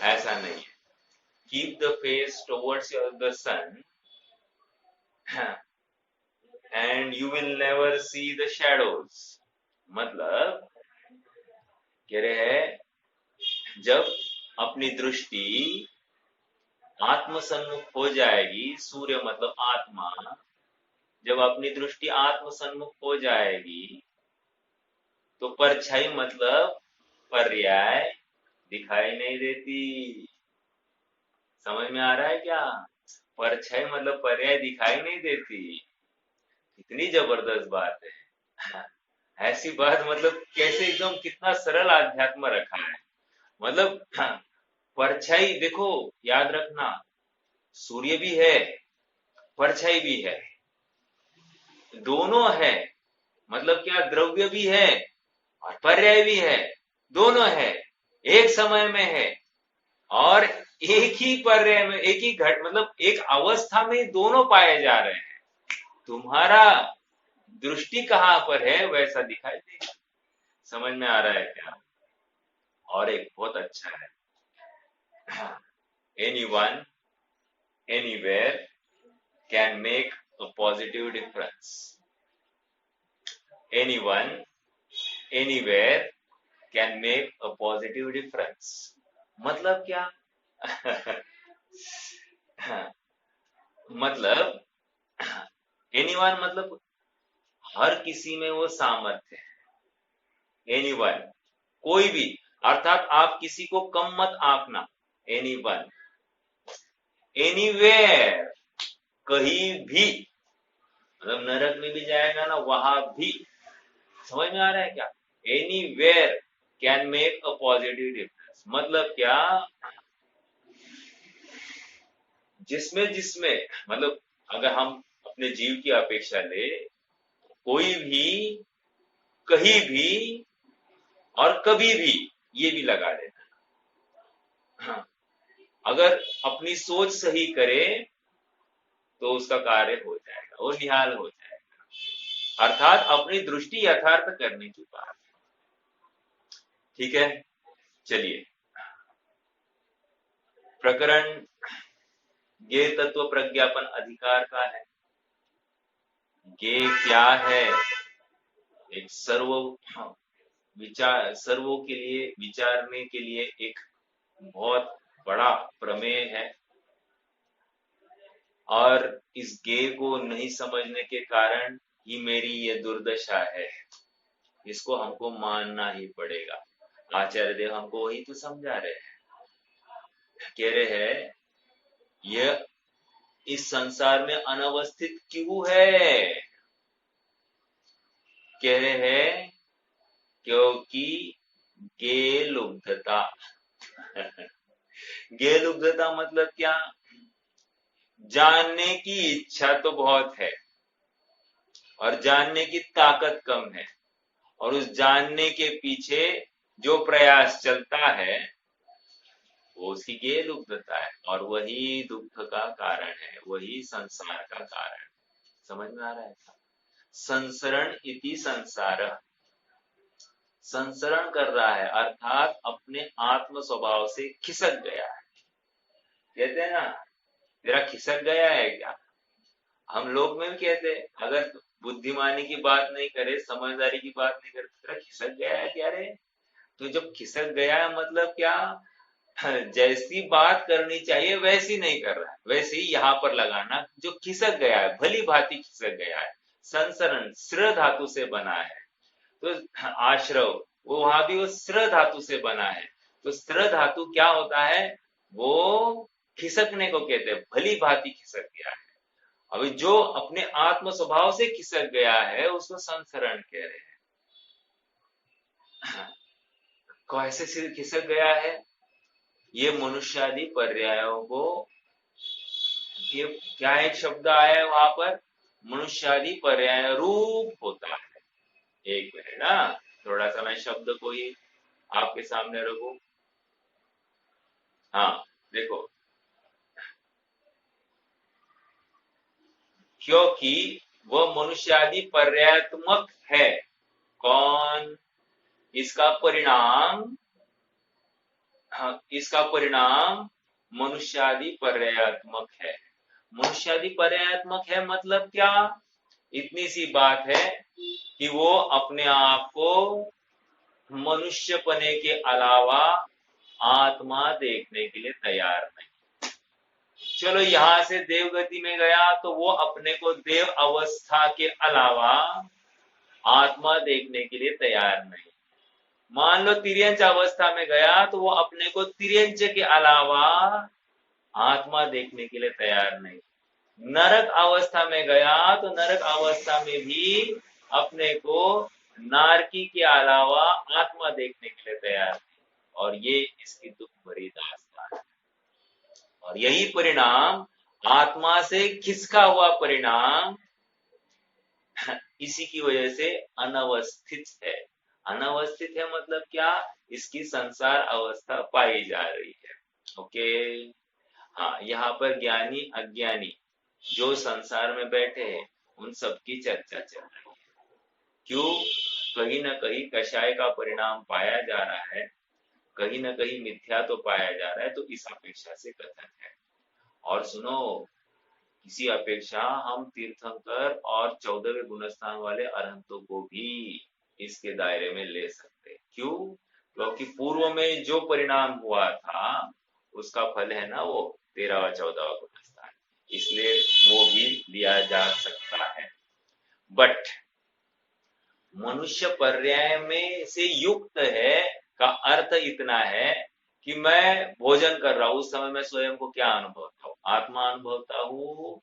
ऐसा नहीं है। Keep the face towards the sun and you will never see the shadows. मतलब कह रहे हैं, जब अपनी दृष्टि आत्म सन्मुख हो जाएगी, सूर्य मतलब आत्मा, जब अपनी दृष्टि आत्म सन्मुख हो जाएगी तो परछाई मतलब पर्याय दिखाई नहीं देती। समझ में आ रहा है क्या? परछाई मतलब पर्याय दिखाई नहीं देती। कितनी जबरदस्त बात है। ऐसी बात मतलब कैसे, एकदम कितना सरल आध्यात्म रखा है। मतलब परछाई देखो, याद रखना, सूर्य भी है, परछाई भी है, दोनों है। मतलब क्या, द्रव्य भी है और पर्याय भी है, दोनों है, एक समय में है। और एक ही पर्याय में, एक ही घट मतलब एक अवस्था में दोनों पाए जा रहे हैं। तुम्हारा दृष्टि कहां पर है वैसा दिखाई देगा। समझ में आ रहा है क्या? और एक बहुत अच्छा है, anyone anywhere can make a positive difference. Anyone anywhere can make a positive difference. मतलब क्या? मतलब anyone मतलब हर किसी में वो सामर्थ्य है। anyone, कोई भी, अर्थात आप किसी को कम मत आंकना। anyone, anywhere, कहीं भी, मतलब नरक में भी जाएगा ना वहां भी। समझ में आ रहा है क्या? Anywhere can make a positive difference. मतलब क्या, जिसमें जिसमें, मतलब अगर हम अपने जीव की अपेक्षा ले, कोई भी, कहीं भी और कभी भी, ये भी लगा देना। हाँ, अगर अपनी सोच सही करे तो उसका कार्य हो जाएगा, वो निहाल हो जाएगा। अर्थात अपनी दृष्टि यथार्थ करने की बात। ठीक है, चलिए। प्रकरण ज्ञेय तत्व प्रज्ञापन अधिकार का है। ज्ञेय क्या है? एक सर्व विचार, सर्वों के लिए विचारने के लिए एक बहुत बड़ा प्रमेय है। और इस ज्ञेय को नहीं समझने के कारण ही मेरी ये दुर्दशा है। इसको हमको मानना ही पड़ेगा। आचार्य देव हमको वही तो समझा रहे हैं। कह रहे हैं, यह इस संसार में अनवस्थित क्यों है? कह रहे हैं, क्योंकि गेलुब्धता। गेलुब्धता मतलब क्या? जानने की इच्छा तो बहुत है और जानने की ताकत कम है, और उस जानने के पीछे जो प्रयास चलता है वो उसकी गेलुब्धता है, और वही दुख का कारण है, वही संसार का कारण। समझ में आ रहा है? संसरण इति संसार, संसरण कर रहा है अर्थात अपने आत्म स्वभाव से खिसक गया है। कहते हैं ना, तेरा खिसक गया है क्या? हम लोग में भी कहते हैं, अगर बुद्धिमानी की बात नहीं करे, समझदारी की बात नहीं करे, तेरा खिसक गया है क्या रे? तो जब खिसक गया है मतलब क्या, जैसी बात करनी चाहिए वैसी नहीं कर रहा है, वैसे ही यहाँ पर लगाना, जो खिसक गया है, भली भांति खिसक गया है। संसरण श्र धातु से बना है, तो आश्रव वो वहां भी वो श्र धातु से बना है। तो श्र धातु क्या होता है? वो खिसकने को कहते हैं, भली भांति खिसक गया है। अभी जो अपने आत्म स्वभाव से खिसक गया है उसको संसरण कह रहे हैं। कैसे खिसक गया है? ये मनुष्यादि पर्यायों को, ये क्या एक शब्द आया है वहां पर, मनुष्यादि पर्याय रूप होता है। एक मिनट ना, थोड़ा सा मैं शब्द को ही आपके सामने रखूं। हाँ, देखो, क्योंकि वह मनुष्यादि पर्यायात्मक है। कौन? इसका परिणाम इसका परिणाम मनुष्यादि पर्यायात्मक है। मनुष्यादि पर्यायात्मक है मतलब क्या? इतनी सी बात है कि वो अपने आप को मनुष्यपने के अलावा आत्मा देखने के लिए तैयार नहीं। चलो यहां से देवगति में गया तो वो अपने को देव अवस्था के अलावा आत्मा देखने के लिए तैयार नहीं। मान लो तिर्यंच अवस्था में गया तो वो अपने को तिर्यंच के अलावा आत्मा देखने के लिए तैयार नहीं। नरक अवस्था में गया तो नरक अवस्था में भी अपने को नारकी के अलावा आत्मा देखने के लिए तैयार नहीं। और ये इसकी दुख भरी दास्तान है। और यही परिणाम आत्मा से खिसका हुआ परिणाम इसी की वजह से अनवस्थित है। अनवस्थित है मतलब क्या? इसकी संसार अवस्था पाई जा रही है। ओके, हाँ, यहाँ पर ज्ञानी अज्ञानी जो संसार में बैठे हैं उन सबकी चर्चा चल रही है। क्यों? कहीं ना कहीं कषाय का परिणाम पाया जा रहा है, कहीं ना कहीं मिथ्या तो पाया जा रहा है, तो इस अपेक्षा से कथन है। और सुनो, इसी अपेक्षा हम तीर्थंकर और 14वें गुणस्थान वाले अरहंतों को भी इसके दायरे में ले सकते। क्यों? क्योंकि पूर्व में जो परिणाम हुआ था उसका फल है ना वो 13वां और 14वां गुणस्थान, इसलिए वो भी लिया जा सकता है। बट मनुष्य पर्याय में से युक्त है का अर्थ इतना है कि मैं भोजन कर रहा हूं, उस समय मैं स्वयं को क्या अनुभवता हूं? आत्मा अनुभवता हूं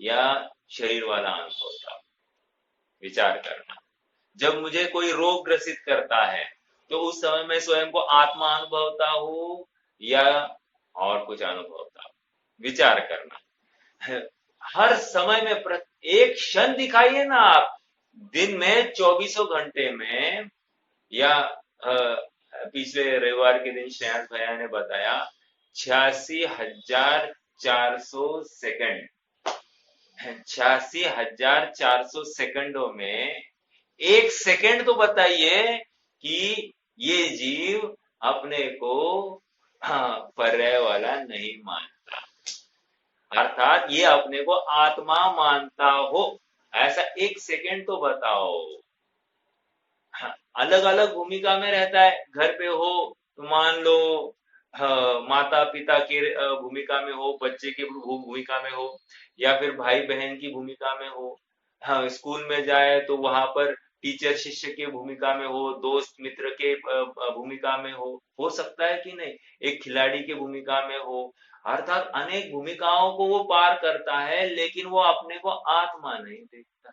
या शरीर वाला अनुभवता हूं? विचार करना। जब मुझे कोई रोग ग्रसित करता है तो उस समय मैं स्वयं को आत्मा अनुभवता हूं या और कुछ अनुभवता हूं? विचार करना। हर समय में एक क्षण दिखाइए ना आप, दिन में 24 घंटे में, या पिछले रविवार के दिन श्रेयांश भैया ने बताया 86,400 सेकंड, 86,400 सेकंडों में एक सेकंड तो बताइए कि ये जीव अपने को पर्याय वाला नहीं मानता, अर्थात ये अपने को आत्मा मानता हो, ऐसा एक सेकंड तो बताओ। अलग अलग भूमिका में रहता है। घर पे हो तो मान लो माता पिता के भूमिका में हो, बच्चे की भूमिका में हो, या फिर भाई बहन की भूमिका में हो। हाँ, स्कूल में जाए तो वहां पर टीचर शिष्य के भूमिका में हो, दोस्त मित्र के भूमिका में हो सकता है कि नहीं, एक खिलाड़ी की भूमिका में हो। अर्थात अनेक भूमिकाओं को वो पार करता है, लेकिन वो अपने को आत्मा नहीं देखता।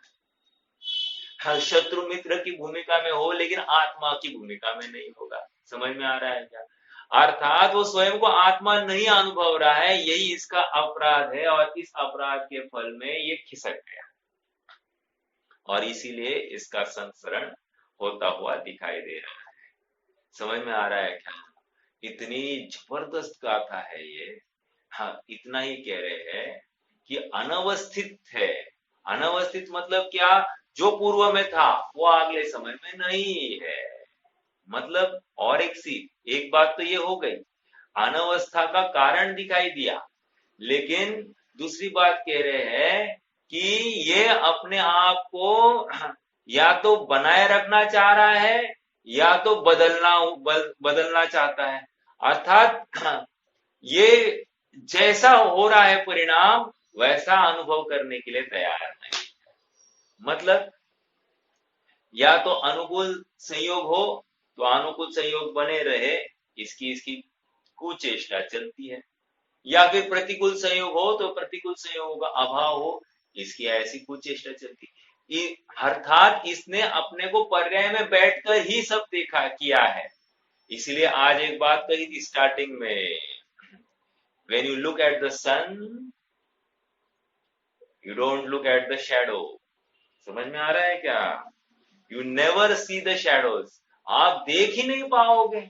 हाँ, शत्रु मित्र की भूमिका में हो लेकिन आत्मा की भूमिका में नहीं होगा। समझ में आ रहा है क्या? अर्थात वो स्वयं को आत्मा नहीं अनुभव रहा है, यही इसका अपराध है, और इस अपराध के फल में ये खिसक गया, और इसीलिए इसका संसरण होता हुआ दिखाई दे रहा है। समझ में आ रहा है क्या? इतनी जबरदस्त गाथा है ये। हाँ, इतना ही कह रहे हैं कि अनवस्थित है। अनवस्थित मतलब क्या? जो पूर्व में था वो अगले समय में नहीं है। मतलब और एक बात तो ये हो गई, अनवस्था का कारण दिखाई दिया, लेकिन दूसरी बात कह रहे हैं कि ये अपने आप को या तो बनाए रखना चाह रहा है या तो बदलना चाहता है। अर्थात ये जैसा हो रहा है परिणाम वैसा अनुभव करने के लिए तैयार नहीं। मतलब या तो अनुकूल संयोग हो तो अनुकूल संयोग बने रहे, इसकी कुचेष्टा चलती है, या फिर प्रतिकूल संयोग हो तो प्रतिकूल संयोग का अभाव हो, इसकी ऐसी कुचेष्टा चलती है। अर्थात इसने अपने को पर्याय में बैठकर ही सब देखा किया है। इसलिए आज एक बात कही थी स्टार्टिंग में, when you look at the sun you don't look at the shadow। समझ में आ रहा है क्या? You never see the shadows। आप देख ही नहीं पाओगे।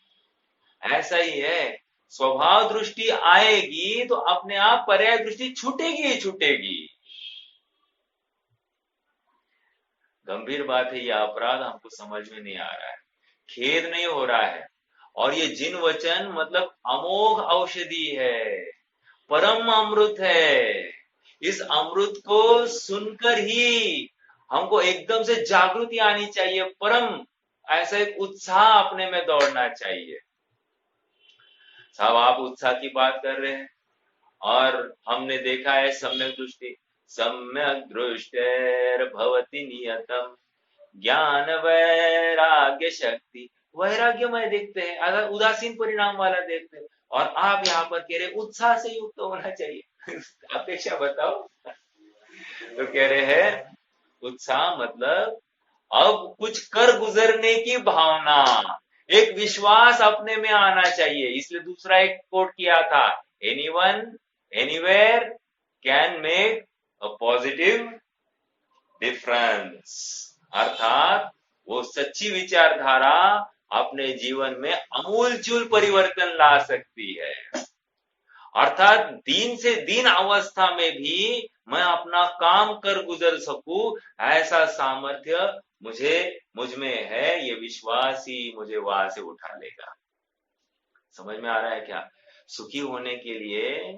ऐसा ही है, स्वभाव दृष्टि आएगी तो अपने आप पर्याय दृष्टि छूटेगी ही छूटेगी। गंभीर बात है, यह अपराध हमको समझ में नहीं आ रहा है, खेद नहीं हो रहा है। और ये जिन वचन मतलब अमोघ औषधि है, परम अमृत है। इस अमृत को सुनकर ही हमको एकदम से जागृति आनी चाहिए, परम ऐसा एक उत्साह अपने में दौड़ना चाहिए। साहब आप उत्साह की बात कर रहे हैं, और हमने देखा है सम्यक दृष्टि, सम्यक दृष्टेर भवति नियतम ज्ञान वैराग्य शक्ति। वैराग्यमय देखते हैं, अगर उदासीन परिणाम वाला देखते हैं, और आप यहाँ पर कह रहे उत्साह से युक्त होना चाहिए। अपेक्षा बताओ। तो कह रहे हैं उत्साह मतलब अब कुछ कर गुजरने की भावना, एक विश्वास अपने में आना चाहिए। इसलिए दूसरा एक कोट किया था, anyone anywhere can make a positive difference. अर्थात वो सच्ची विचारधारा अपने जीवन में अमूलचूल परिवर्तन ला सकती है। अर्थात दीन से दीन अवस्था में भी मैं अपना काम कर गुजर सकूं, ऐसा सामर्थ्य मुझ में है। ये विश्वास ही मुझे वहां से उठा लेगा। समझ में आ रहा है क्या? सुखी होने के लिए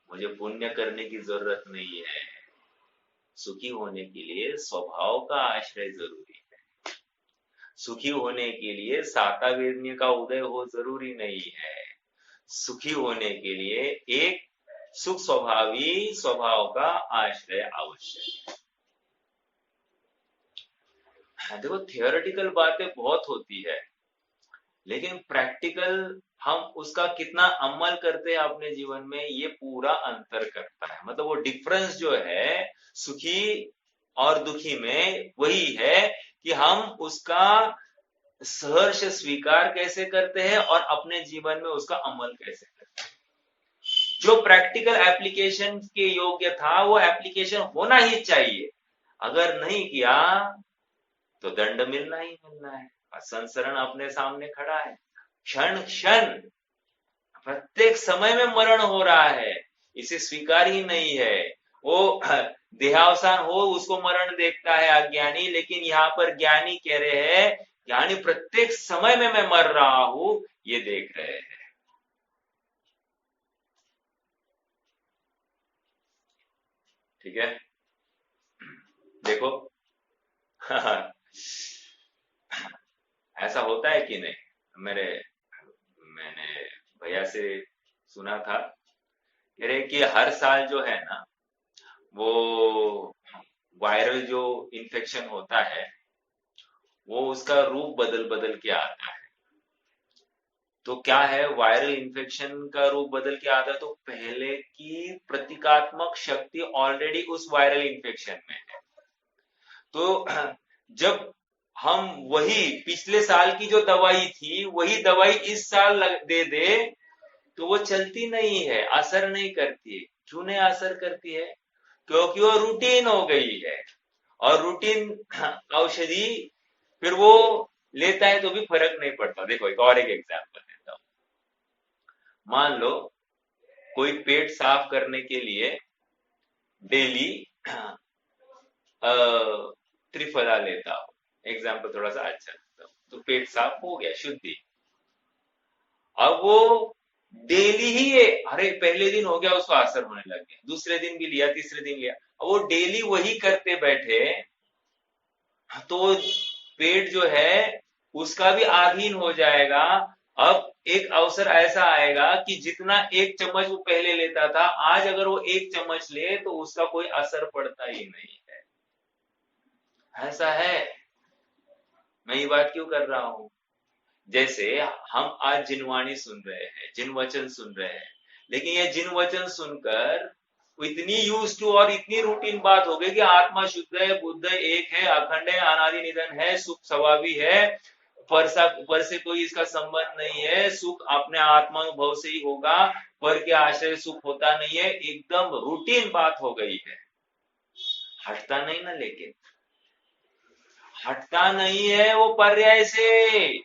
मुझे पुण्य करने की जरूरत नहीं है। सुखी होने के लिए स्वभाव का आश्रय जरूरी है। सुखी होने के लिए साकावेद्य का उदय हो जरूरी नहीं है। सुखी होने के लिए एक सुख स्वभावी स्वभाव का आश्रय आवश्यक है। देखो थियोरेटिकल बातें बहुत होती है, लेकिन प्रैक्टिकल हम उसका कितना अमल करते हैं अपने जीवन में, ये पूरा अंतर करता है। मतलब वो डिफरेंस जो है सुखी और दुखी में वही है कि हम उसका सहर्ष स्वीकार कैसे करते हैं और अपने जीवन में उसका अमल कैसे करते हैं। जो प्रैक्टिकल एप्लीकेशन के योग्य था वो एप्लीकेशन होना ही चाहिए। अगर नहीं किया तो दंड मिलना ही मिलना है। संसरण अपने सामने खड़ा है, क्षण क्षण प्रत्येक समय में मरण हो रहा है, इसे स्वीकार ही नहीं है। वो देहावसान हो उसको मरण देखता है अज्ञानी, लेकिन यहाँ पर ज्ञानी कह रहे हैं ज्ञानी प्रत्येक समय में मैं मर रहा हूं, ये देख रहे हैं। ठीक है, देखो ऐसा होता है कि नहीं? मैंने भैया से सुना था, कह रहे कि हर साल जो है ना वो वायरल जो इन्फेक्शन होता है वो उसका रूप बदल बदल के आता है। तो क्या है, वायरल इन्फेक्शन का रूप बदल के आता है तो पहले की प्रतीकात्मक शक्ति ऑलरेडी उस वायरल इन्फेक्शन में है। तो जब हम वही पिछले साल की जो दवाई थी वही दवाई इस साल दे दे तो वो चलती नहीं है, असर नहीं करती है। क्यों नहीं असर करती है? क्योंकि वो रूटीन हो गई है, और रूटीन औषधि फिर वो लेता है तो भी फर्क नहीं पड़ता। देखो एक और एक एग्जांपल देता हूं। मान लो कोई पेट साफ करने के लिए डेली त्रिफला लेता हो, एग्जाम्पल थोड़ा सा अच्छा देता हूं, तो पेट साफ हो गया, शुद्धि। अब वो डेली ही ये, अरे पहले दिन हो गया उसको असर होने लग गया, दूसरे दिन भी लिया, तीसरे दिन लिया, अब वो डेली वही करते बैठे तो पेट जो है उसका भी अधीन हो जाएगा। अब एक अवसर ऐसा आएगा कि जितना एक चम्मच वो पहले लेता था, आज अगर वो एक चम्मच ले तो उसका कोई असर पड़ता ही नहीं है। ऐसा है। मैं ये बात क्यों कर रहा हूं? जैसे हम आज जिनवाणी सुन रहे हैं, जिन वचन सुन रहे हैं, लेकिन ये जिन वचन सुनकर इतनी यूज टू और इतनी रूटीन बात हो गई कि आत्मा शुद्ध है, बुद्ध एक है, अखंड है, अनादि निधन है, सुख स्वभावी है, पर से कोई इसका संबंध नहीं है, सुख अपने आत्मानुभव से ही होगा, पर के आश्रय सुख होता नहीं है, एकदम रूटीन बात हो गई है। हटता नहीं ना, लेकिन हटता नहीं है वो पर्याय से।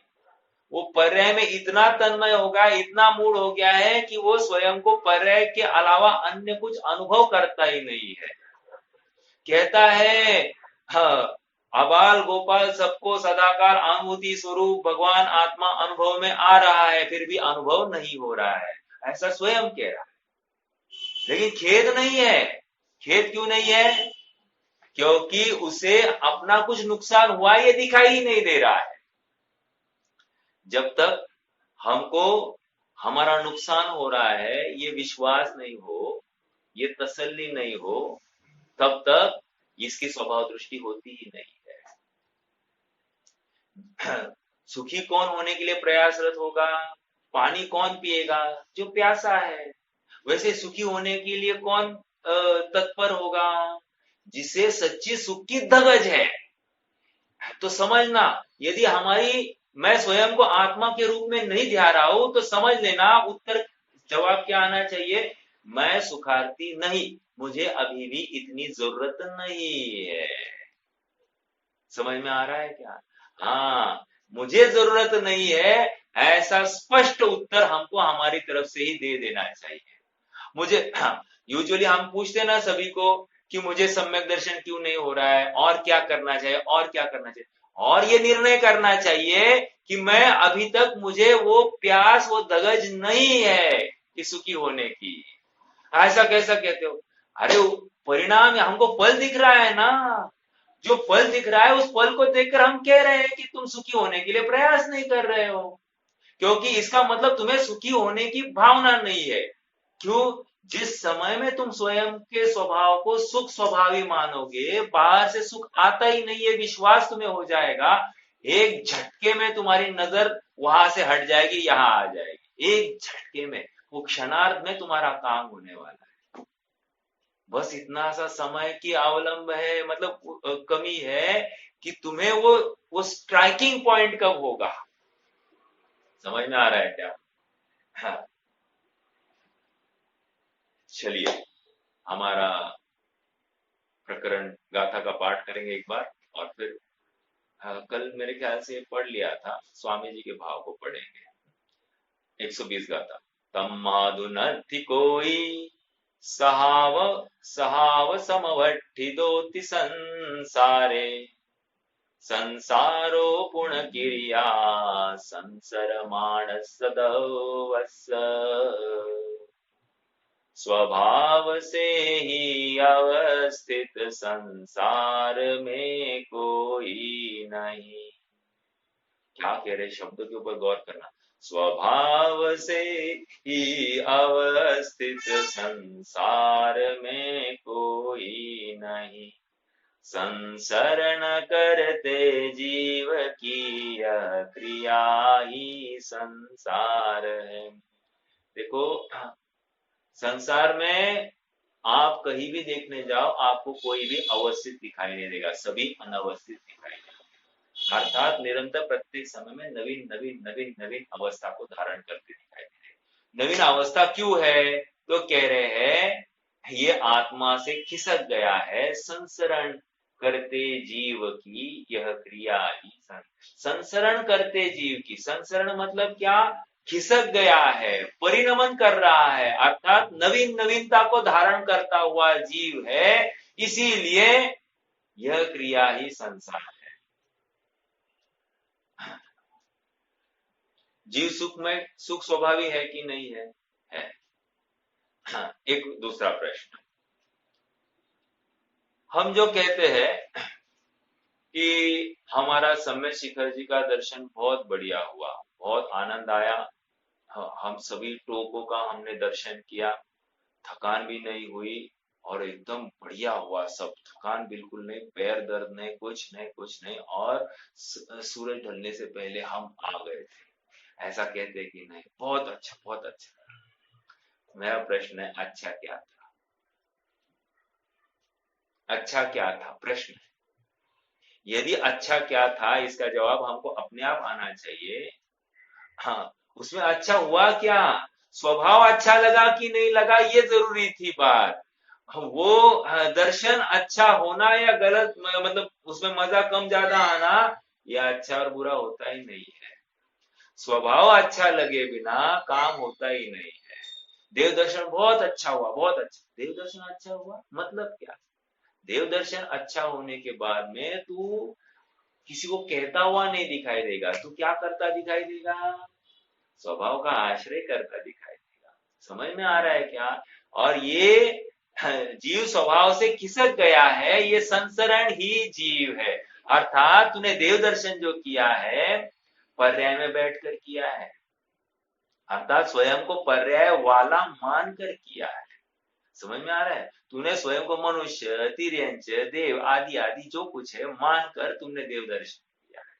वो पर्याय में इतना तन्मय होगा, इतना मूड हो गया है कि वो स्वयं को पर्याय के अलावा अन्य कुछ अनुभव करता ही नहीं है। कहता है हाँ, अबाल गोपाल सबको सदाकार अनुभूति स्वरूप भगवान आत्मा अनुभव में आ रहा है, फिर भी अनुभव नहीं हो रहा है, ऐसा स्वयं कह रहा है। लेकिन खेद नहीं है। खेद क्यों नहीं है? क्योंकि उसे अपना कुछ नुकसान हुआ ये दिखाई ही नहीं दे रहा है। जब तक हमको हमारा नुकसान हो रहा है ये विश्वास नहीं हो, ये तसल्ली नहीं हो, तब तक इसकी स्वभाव दृष्टि होती ही नहीं है। सुखी कौन होने के लिए प्रयासरत होगा? पानी कौन पिएगा? जो प्यासा है। वैसे सुखी होने के लिए कौन तत्पर होगा? जिसे सच्ची सुख की धगज है। तो समझना, यदि हमारी मैं स्वयं को आत्मा के रूप में नहीं ध्यान रहा हूं तो समझ लेना उत्तर जवाब क्या आना चाहिए? मैं सुखार्थी नहीं, मुझे अभी भी इतनी जरूरत नहीं है। समझ में आ रहा है क्या? हाँ, मुझे जरूरत नहीं है, ऐसा स्पष्ट उत्तर हमको हमारी तरफ से ही दे देना चाहिए। मुझे यूजुअली हम पूछते ना सभी को कि मुझे सम्यक दर्शन क्यों नहीं हो रहा है, और क्या करना चाहिए, और क्या करना चाहिए, और ये निर्णय करना चाहिए कि मैं अभी तक मुझे वो प्यास, वो धगज नहीं है कि सुखी होने की। ऐसा कैसा कहते हो? अरे परिणाम हमको फल दिख रहा है ना, जो फल दिख रहा है उस फल को देखकर हम कह रहे हैं कि तुम सुखी होने के लिए प्रयास नहीं कर रहे हो, क्योंकि इसका मतलब तुम्हें सुखी होने की भावना नहीं है। क्यों? जिस समय में तुम स्वयं के स्वभाव को सुख स्वभावी मानोगे, बाहर से सुख आता ही नहीं है, विश्वास तुम्हें हो जाएगा, एक झटके में तुम्हारी नजर वहां से हट जाएगी, यहां आ जाएगी, एक झटके में, वो क्षणार्ध में तुम्हारा काम होने वाला है। बस इतना सा समय की अवलंब है, मतलब कमी है कि तुम्हें वो स्ट्राइकिंग पॉइंट कब होगा। समझ में आ रहा है क्या? हाँ, चलिए हमारा प्रकरण गाथा का पाठ करेंगे एक बार, और फिर कल मेरे ख्याल से पढ़ लिया था, स्वामी जी के भाव को पढ़ेंगे। 120 गाथा। तम माधुनर्थी कोई सहाव सहाव समवट्ठिदोति संसारे, संसारो पुण्य गिरिया संसरमाण सदवस, स्वभाव से ही अवस्थित संसार में कोई नहीं। क्या कह रहे शब्दों के ऊपर गौर करना। स्वभाव से ही अवस्थित संसार में कोई नहीं, संसरण करते जीव की यह क्रिया ही संसार है। देखो, संसार में आप कहीं भी देखने जाओ आपको कोई भी अवस्थित दिखाई नहीं देगा, सभी अनवस्थित दिखाई देगा। अर्थात निरंतर प्रत्येक समय में नवीन नवीन नवीन नवीन अवस्था को धारण करते दिखाई दे रहे। नवीन अवस्था क्यों है? तो कह रहे हैं ये आत्मा से खिसक गया है, संसरण करते जीव की यह क्रिया ही संसरण करते जीव की। संसरण मतलब क्या? खिसक गया है, परिणमन कर रहा है, अर्थात नवीन नवीनता को धारण करता हुआ जीव है, इसीलिए यह क्रिया ही संसार है। जीव सुख में सुख स्वभावी है कि नहीं है? है। हाँ, एक दूसरा प्रश्न, हम जो कहते हैं कि हमारा सम्यक शिखर जी का दर्शन बहुत बढ़िया हुआ, बहुत आनंद आया, हम सभी टोकों का हमने दर्शन किया, थकान भी नहीं हुई, और एकदम बढ़िया हुआ सब, थकान बिल्कुल नहीं, पैर दर्द नहीं, कुछ नहीं कुछ नहीं, और सूरज ढलने से पहले हम आ गए थे, ऐसा कहते कि नहीं? बहुत अच्छा, बहुत अच्छा। मेरा प्रश्न है, अच्छा क्या था? अच्छा क्या था प्रश्न? यदि अच्छा क्या था इसका जवाब हमको अपने आप आना चाहिए। हाँ, उसमें अच्छा हुआ क्या, स्वभाव अच्छा लगा कि नहीं लगा, ये जरूरी थी बात। वो दर्शन अच्छा होना या गलत, मतलब उसमें मजा कम ज्यादा आना, यह अच्छा और बुरा होता ही नहीं है। स्वभाव अच्छा लगे बिना काम होता ही नहीं है। देव दर्शन बहुत अच्छा हुआ, बहुत अच्छा। देव दर्शन अच्छा हुआ मतलब क्या? देव दर्शन अच्छा होने के बाद में तू किसी को कहता हुआ नहीं दिखाई देगा, तू क्या करता दिखाई देगा? स्वभाव का आश्रय करता दिखाई देगा। समझ में आ रहा है क्या? और ये जीव स्वभाव से खिसक गया है, ये संसरण ही जीव है। अर्थात तूने देव दर्शन जो किया है पर्याय में बैठकर किया है, अर्थात स्वयं को पर्याय वाला मानकर किया है। समझ में आ रहा है? तूने स्वयं को मनुष्य, तिर्यंच, देव आदि आदि जो कुछ है मानकर तुमने देव दर्शन किया है।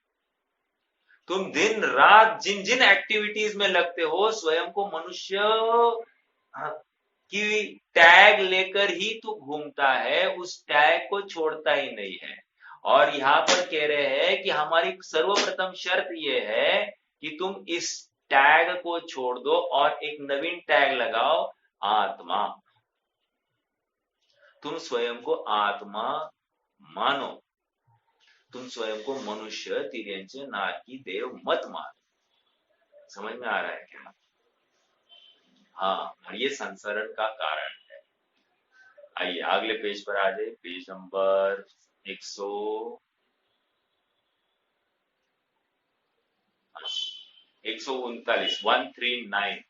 तुम दिन रात जिन जिन एक्टिविटीज में लगते हो स्वयं को मनुष्य की टैग लेकर ही तू घूमता है, उस टैग को छोड़ता ही नहीं है। और यहाँ पर कह रहे हैं कि हमारी सर्वप्रथम शर्त यह है कि तुम इस टैग को छोड़ दो और एक नवीन टैग लगाओ, आत्मा। तुम स्वयं को आत्मा मानो, तुम स्वयं को मनुष्य, तिर्यंच, नारकी, देव मत मानो। समझ में आ रहा है क्या? हाँ, और ये संसरण का कारण है। आइए अगले पेज पर आ जाए, पेज नंबर 139, 139।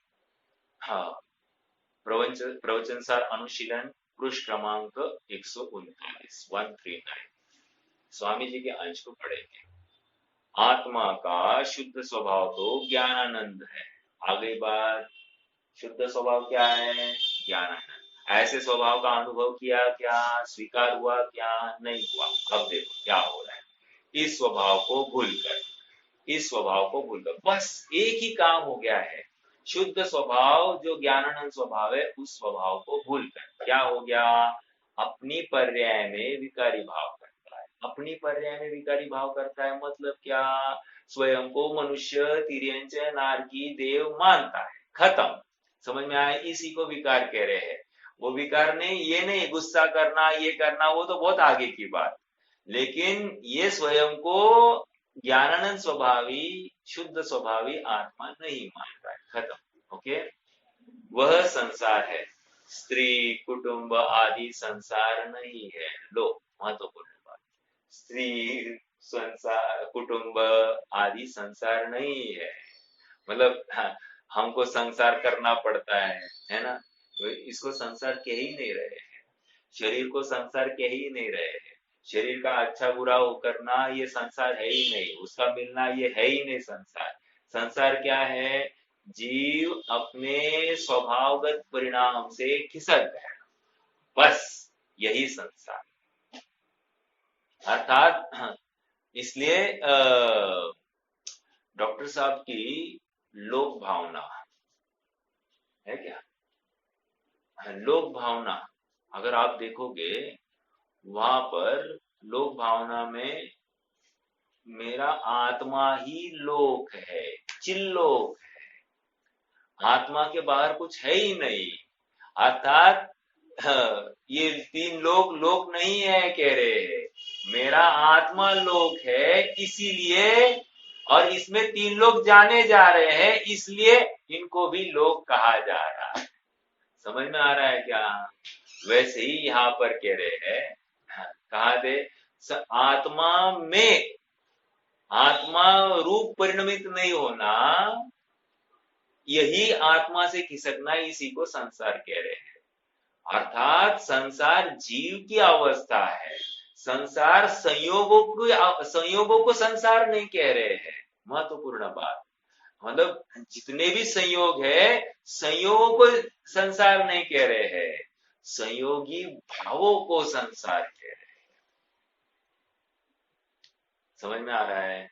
हाँ, प्रवचन सार अनुशीलन पृष्ठ क्रमांक 139, 139। स्वामी जी के अंश को पढ़ेंगे। आत्मा का शुद्ध स्वभाव तो ज्ञानानंद है। आगे बात, शुद्ध स्वभाव क्या है? ज्ञानानंद। ऐसे स्वभाव का अनुभव किया क्या? स्वीकार हुआ क्या? नहीं हुआ। अब देखो क्या हो रहा है। इस स्वभाव को भूलकर, इस स्वभाव को भूलकर बस एक ही काम हो गया है। शुद्ध स्वभाव जो ज्ञानानंद स्वभाव है उस स्वभाव को भूलकर क्या हो गया? अपनी पर्याय में विकारी भाव करता है। अपनी पर्याय में विकारी भाव करता है मतलब क्या? स्वयं को मनुष्य, तिर्यंच, नारकी, देव मानता है। खत्म। समझ में आया? इसी को विकार कह रहे हैं। वो विकार नहीं, ये नहीं गुस्सा करना, ये करना, वो तो बहुत आगे की बात। लेकिन ये स्वयं को ज्ञानानंद स्वभावी, शुद्ध स्वभावी आत्मा नहीं मानता है। खत्म। ओके, वह संसार है, स्त्री कुटुंब आदि संसार नहीं है। लो, महत्वपूर्ण बात। स्त्री, संसार, कुटुंब आदि संसार नहीं है। मतलब हाँ, हमको संसार करना पड़ता है ना? इसको संसार कह ही नहीं रहे हैं। शरीर को संसार कह ही नहीं रहे हैं। शरीर का अच्छा बुरा हो करना ये संसार है ही नहीं, उसका मिलना ये है ही नहीं संसार। संसार क्या है? जीव अपने स्वभावगत परिणाम से खिसक गया, बस यही संसार। अर्थात इसलिए डॉक्टर साहब की लोक भावना है क्या? लोक भावना अगर आप देखोगे वहां पर लोक भावना में मेरा आत्मा ही लोक है, चिल्लोक है। आत्मा के बाहर कुछ है ही नहीं। अर्थात ये तीन लोक लोक नहीं है कह रहे हैं, मेरा आत्मा लोक है, इसीलिए और इसमें तीन लोग जाने जा रहे हैं, इसलिए इनको भी लोक कहा जा रहा है। समझ में आ रहा है क्या? वैसे ही यहाँ पर कह रहे हैं, कहा थे आत्मा में, आत्मा रूप परिणमित नहीं होना, यही आत्मा से खिसकना, इसी को संसार कह रहे हैं। अर्थात संसार जीव की अवस्था है। संसार संयोगों को संसार नहीं कह रहे हैं। महत्वपूर्ण बात, मतलब जितने भी संयोग है, संयोगों को संसार नहीं कह रहे हैं, संयोगी भावों को संसार कह रहे हैं। समझ में आ रहा है?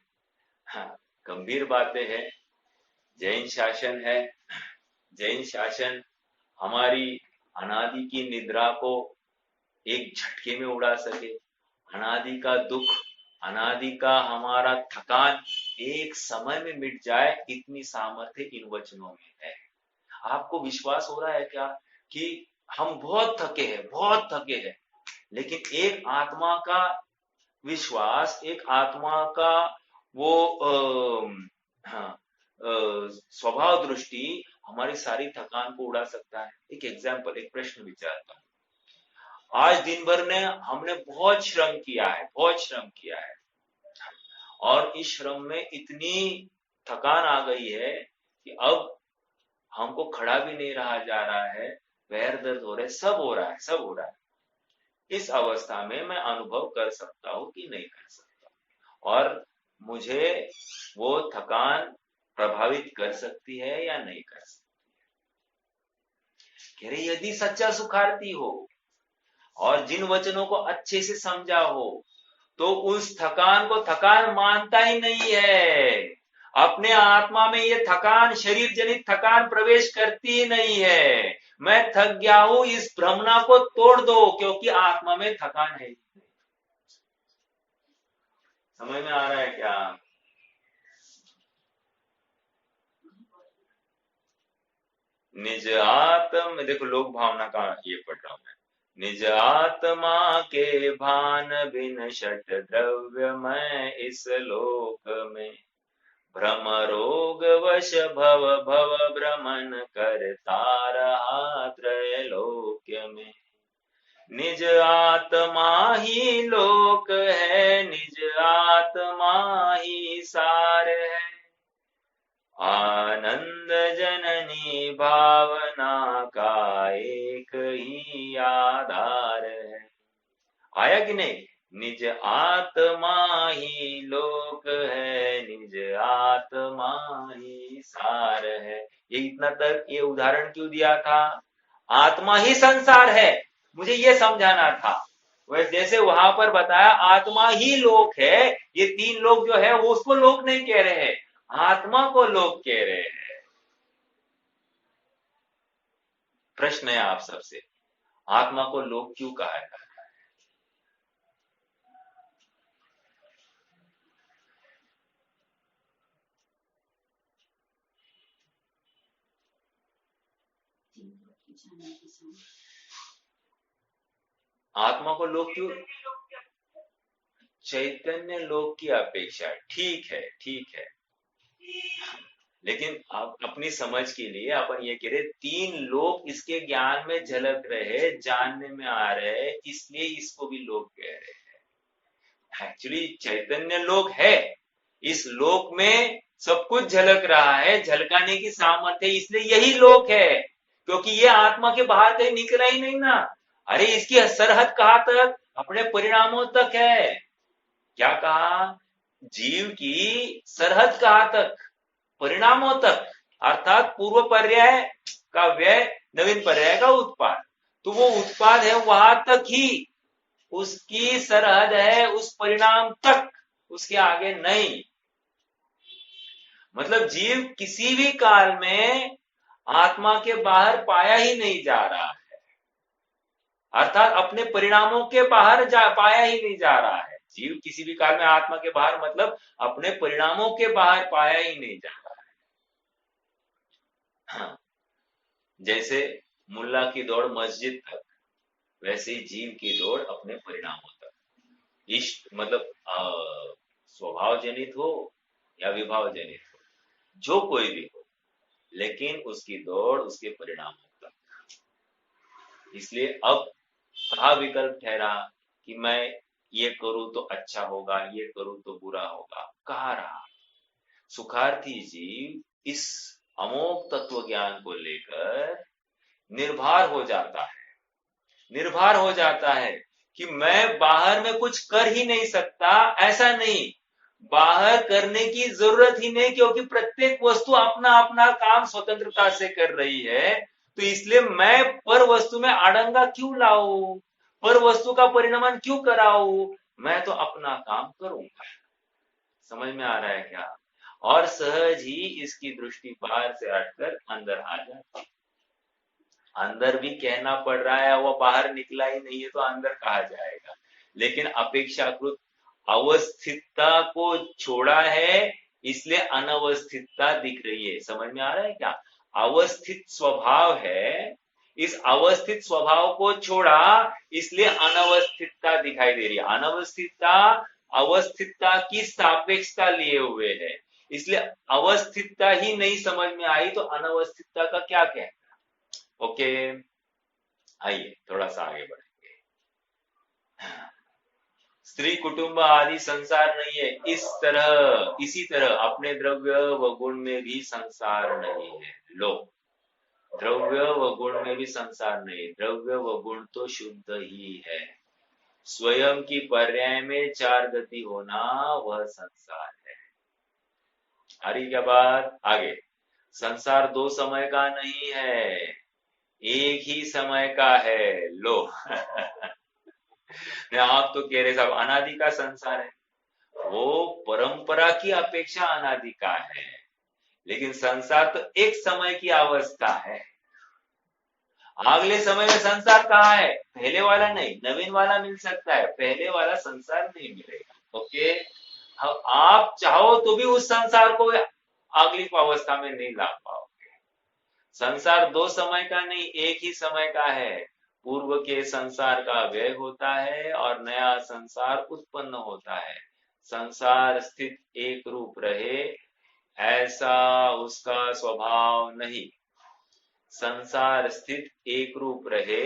हाँ, गंभीर बातें हैं। जैन शासन है, जैन शासन हमारी अनादि की निद्रा को एक झटके में उड़ा सके, अनादि का दुख, अनादि का हमारा थकान एक समय में मिट जाए, इतनी सामर्थ्य इन वचनों में है। आपको विश्वास हो रहा है क्या कि हम बहुत थके हैं, बहुत थके हैं, लेकिन एक आत्मा का विश्वास, एक आत्मा का वो स्वभाव दृष्टि हमारी सारी थकान को उड़ा सकता है। एक एग्जाम्पल, एक प्रश्न विचारता हूं। आज दिन भर ने हमने बहुत श्रम किया है, बहुत श्रम किया है, और इस श्रम में इतनी थकान आ गई है कि अब हमको खड़ा भी नहीं रहा जा रहा है, पैर दर्द हो रहे, सब हो रहा है, सब हो रहा है। इस अवस्था में मैं अनुभव कर सकता हूं कि नहीं कर सकता, और मुझे वो थकान प्रभावित कर सकती है या नहीं कर सकती। कह रहे यदि सच्चा सुखार्थी हो और जिन वचनों को अच्छे से समझा हो तो उस थकान को थकान मानता ही नहीं है। अपने आत्मा में ये थकान, शरीर जनित थकान प्रवेश करती ही नहीं है। मैं थक गया हूं, इस भ्रमणा को तोड़ दो, क्योंकि आत्मा में थकान है। समझ में आ रहा है क्या? निज आत्म, देखो लोक भावना का ये पढ़ रहा हूं मैं। निज आत्मा के भान बिन षट द्रव्य मैं इस लोक में, भ्रम रोग वश भव भव भ्रमण करता रहा त्रैलोक्य में। निज आत्मा ही लोक है, निज आत्मा ही सार है, आनंद जननी भावना का एक ही आधार है। आया कि नहीं? निज आत्मा ही लोक है, निज आत्मा ही सार है। ये इतना तक ये उदाहरण क्यों दिया था? आत्मा ही संसार है, मुझे ये समझाना था। वैसे जैसे वहां पर बताया आत्मा ही लोक है, ये तीन लोग जो है वो उसको लोक नहीं कह रहे हैं, आत्मा को लोक कह रहे हैं। प्रश्न है आप सबसे, आत्मा को लोक क्यों कहा है? आत्मा को लोक क्यों? चैतन्य लोक की अपेक्षा, ठीक है, ठीक है, लेकिन आप अपनी समझ के लिए अपन ये कह रहे तीन लोक इसके ज्ञान में झलक रहे, जानने में आ रहे, इसलिए इसको भी लोक कह रहे हैं। एक्चुअली चैतन्य लोक है, इस लोक में सब कुछ झलक रहा है, झलकाने की सामर्थ्य, इसलिए यही लोक है, क्योंकि ये आत्मा के बाहर कहीं निकला ही नहीं ना। अरे इसकी सरहद कहां तक? अपने परिणामों तक है। क्या कहा? जीव की सरहद कहां तक? परिणामों तक, अर्थात पूर्व पर्याय का व्यय, नवीन पर्याय का उत्पाद। तो वो उत्पाद है वहां तक ही उसकी सरहद है, उस परिणाम तक, उसके आगे नहीं। मतलब जीव किसी भी काल में आत्मा के बाहर पाया ही नहीं जा रहा है, अर्थात अपने परिणामों के बाहर पाया ही नहीं जा रहा है। जीव किसी भी काल में आत्मा के बाहर मतलब अपने परिणामों के बाहर पाया ही नहीं जा रहा है। हाँ, जैसे मुल्ला की दौड़ मस्जिद तक, वैसे ही जीव की दौड़ अपने परिणामों तक। इष्ट मतलब स्वभाव जनित हो या विभाव जनित हो, जो कोई भी हो, लेकिन उसकी दौड़ उसके परिणामों तक। इसलिए अब कहा विकल्प ठहरा कि मैं ये करूं तो अच्छा होगा, ये करूं तो बुरा होगा, कहा रहा। सुखार्थी जीव इस अमोघ तत्व ज्ञान को लेकर निर्भर हो जाता है, निर्भर हो जाता है कि मैं बाहर में कुछ कर ही नहीं सकता। ऐसा नहीं, बाहर करने की जरूरत ही नहीं, क्योंकि प्रत्येक वस्तु अपना अपना काम स्वतंत्रता से कर रही है। तो इसलिए मैं पर वस्तु में आडंगा क्यों लाऊं, पर वस्तु का परिणमन क्यों कराऊं, मैं तो अपना काम करूंगा। समझ में आ रहा है क्या? और सहज ही इसकी दृष्टि बाहर से हटकर अंदर आ जाती है। अंदर भी कहना पड़ रहा है, वो बाहर निकला ही नहीं है तो अंदर कहा जाएगा। लेकिन अपेक्षाकृत अवस्थितता को छोड़ा है, इसलिए अनवस्थितता दिख रही है। समझ में आ रहा है क्या? अवस्थित स्वभाव है, इस अवस्थित स्वभाव को छोड़ा, इसलिए अनवस्थितता दिखाई दे रही है। अनवस्थितता अवस्थितता की सापेक्षता लिए हुए है, इसलिए अवस्थितता ही नहीं समझ में आई तो अनवस्थितता का क्या कहना। ओके, आइए थोड़ा सा आगे बढ़ेंगे। स्त्री कुटुंब आदि संसार नहीं है। इसी तरह अपने द्रव्य व गुण में भी संसार नहीं है। लो, द्रव्य व गुण में भी संसार नहीं, द्रव्य व गुण तो शुद्ध ही है। स्वयं की पर्याय में चार गति होना वह संसार है। आ रही क्या बात? आगे, संसार दो समय का नहीं है, एक ही समय का है। लो आप तो कह रहे साहब अनादि का संसार है, वो परंपरा की अपेक्षा अनादि का है, लेकिन संसार तो एक समय की अवस्था है। अगले समय में संसार कहाँ है? पहले वाला नहीं, नवीन वाला मिल सकता है, पहले वाला संसार नहीं मिलेगा। ओके, अब आप चाहो तो भी उस संसार को अगली अवस्था में नहीं ला पाओगे। संसार दो समय का नहीं, एक ही समय का है। पूर्व के संसार का व्यय होता है और नया संसार उत्पन्न होता है। संसार स्थित एक रूप रहे ऐसा उसका स्वभाव नहीं। संसार स्थित एक रूप रहे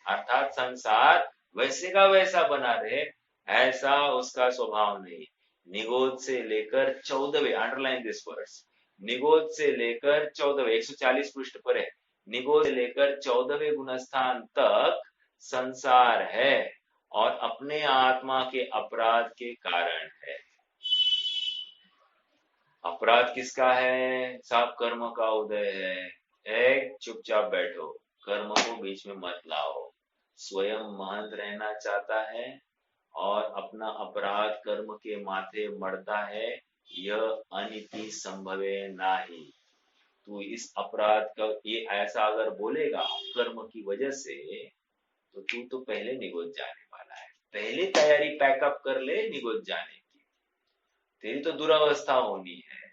अर्थात संसार वैसे का वैसा बना रहे ऐसा उसका स्वभाव नहीं। निगोद से लेकर 14वें, अंडरलाइन दिस वर्ड्स, निगोद से लेकर 14वें, 140 पृष्ठ पर है, निगोद से लेकर 14वें गुणस्थान तक संसार है और अपने आत्मा के अपराध के कारण है। अपराध किसका है साहब? कर्म का उदय है। एक, चुपचाप बैठो, कर्म को बीच में मत लाओ। स्वयं महंत रहना चाहता है और अपना अपराध कर्म के माथे मढ़ता है, यह अनिति संभवे नाही। तू इस अपराध का ये ऐसा अगर बोलेगा कर्म की वजह से, तो तू तो पहले निगोद जाने वाला है। पहले तैयारी पैकअप कर ले निगोद जाने की, तेरी तो दुरावस्था होनी है।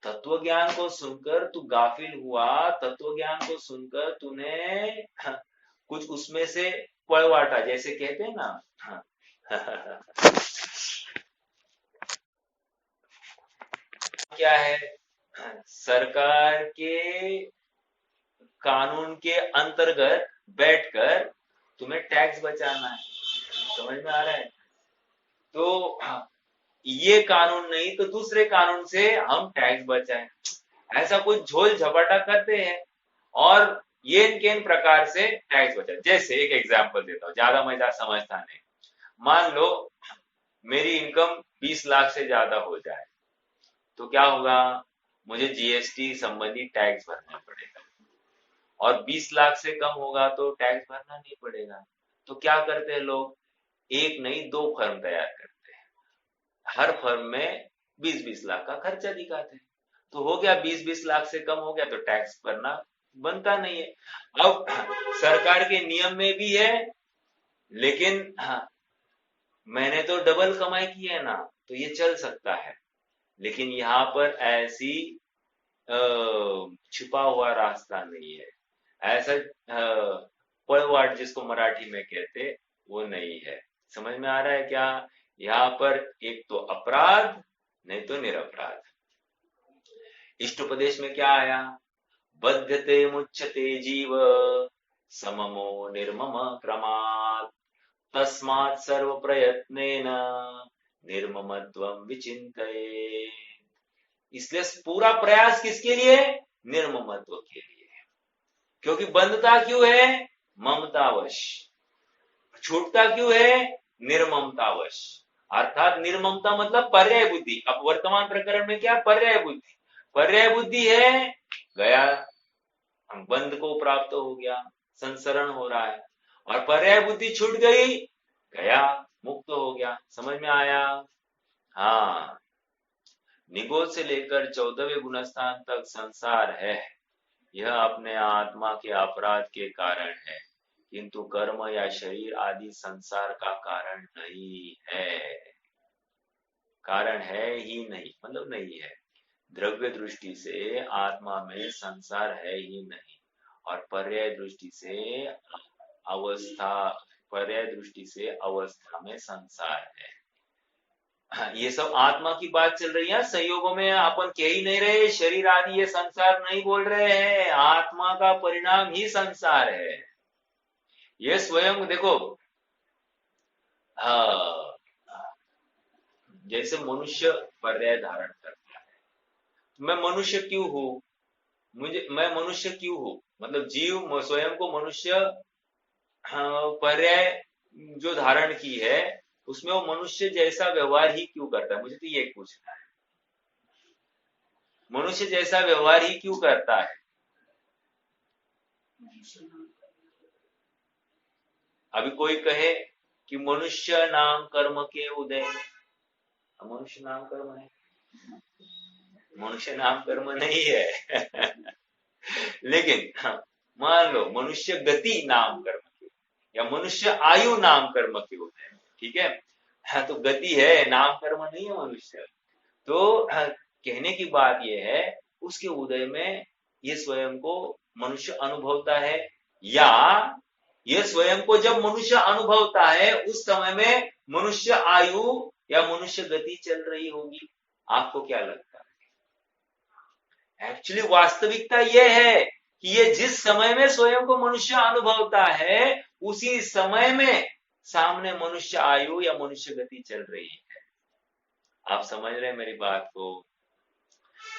तत्व ज्ञान को सुनकर तू गाफिल हुआ, तत्व ज्ञान को सुनकर तूने कुछ उसमें से पलवाटा, जैसे कहते हैं ना क्या है? सरकार के कानून के अंतर्गत बैठकर तुम्हें टैक्स बचाना है। समझ में आ रहा है? तो ये कानून नहीं तो दूसरे कानून से हम टैक्स बचाएं, ऐसा कुछ झोल झपाटा करते हैं और ये केन प्रकार से टैक्स बचाए। जैसे एक एग्जांपल देता हूं, ज्यादा मजा समझता नहीं। मान लो मेरी इनकम 20 लाख से ज्यादा हो जाए तो क्या होगा? मुझे जीएसटी संबंधी टैक्स भरना पड़ेगा, और 20 लाख से कम होगा तो टैक्स भरना नहीं पड़ेगा। तो क्या करते हैं लोग? एक नहीं दो फर्म तैयार करते हैं, हर फर्म में 20-20 लाख का खर्चा दिखाते हैं। तो हो गया 20-20 लाख से कम हो गया तो टैक्स भरना बनता नहीं है। अब सरकार के नियम में भी है, लेकिन मैंने तो डबल कमाई की है ना, तो ये चल सकता है। लेकिन यहाँ पर ऐसी छुपा हुआ रास्ता नहीं है, ऐसा पलवाट जिसको मराठी में कहते वो नहीं है। समझ में आ रहा है क्या? यहाँ पर एक तो अपराध, नहीं तो निरपराध। इष्टोपदेश में क्या आया? बध्यते मुच्यते जीव सममो निर्मम क्रमात् तस्मात् सर्व प्रयत्नेन निर्ममत्वं विचिन्तये। इसलिए पूरा प्रयास किसके लिए? निर्ममत्व के लिए। क्योंकि बंधता क्यों है? ममतावश। छूटता क्यों है? निर्ममतावश। अर्थात निर्ममता मतलब पर्याय बुद्धि। अब वर्तमान प्रकरण में क्या? पर्याय बुद्धि। पर्याय बुद्धि है, गया, बंध को प्राप्त हो गया, संसरण हो रहा है। और पर्याय बुद्धि छूट गई, गया, मुक्त हो गया। समझ में आया? हाँ, निगोद से लेकर 14वें गुणस्थान तक संसार है, यह अपने आत्मा के अपराध के कारण है, किंतु कर्म या शरीर आदि संसार का कारण नहीं है। कारण है ही नहीं, मतलब नहीं है। द्रव्य दृष्टि से आत्मा में संसार है ही नहीं, और पर्याय दृष्टि से अवस्था में संसार है। ये सब आत्मा की बात चल रही है। संयोगों में अपन कह ही नहीं रहे शरीर आदि ये संसार नहीं बोल रहे हैं, आत्मा का परिणाम ही संसार है। ये स्वयं देखो, हाँ, जैसे मनुष्य पर्याय धारण करता है, मैं मनुष्य क्यों हूँ, मैं मनुष्य क्यों हूँ, मतलब जीव स्वयं को मनुष्य पर्याय जो धारण की है, उसमें वो मनुष्य जैसा व्यवहार ही क्यों करता है, मुझे तो ये पूछना है। मनुष्य जैसा व्यवहार ही क्यों करता है? अभी कोई कहे कि मनुष्य नाम कर्म के उदय, मनुष्य नाम कर्म है, मनुष्य नाम कर्म नहीं है। लेकिन हाँ, मान लो मनुष्य गति नाम कर्म की, या मनुष्य आयु नाम कर्म की होते हैं, ठीक है। हाँ, तो गति है, नाम कर्म नहीं है मनुष्य। तो हाँ, कहने की बात यह है, उसके उदय में ये स्वयं को मनुष्य अनुभवता है, या ये स्वयं को जब मनुष्य अनुभवता है उस समय में मनुष्य आयु या मनुष्य गति चल रही होगी। आपको क्या लगता है? एक्चुअली वास्तविकता यह है कि ये जिस समय में स्वयं को मनुष्य अनुभवता है, उसी समय में सामने मनुष्य आयु या मनुष्य गति चल रही है। आप समझ रहे हैं मेरी बात को?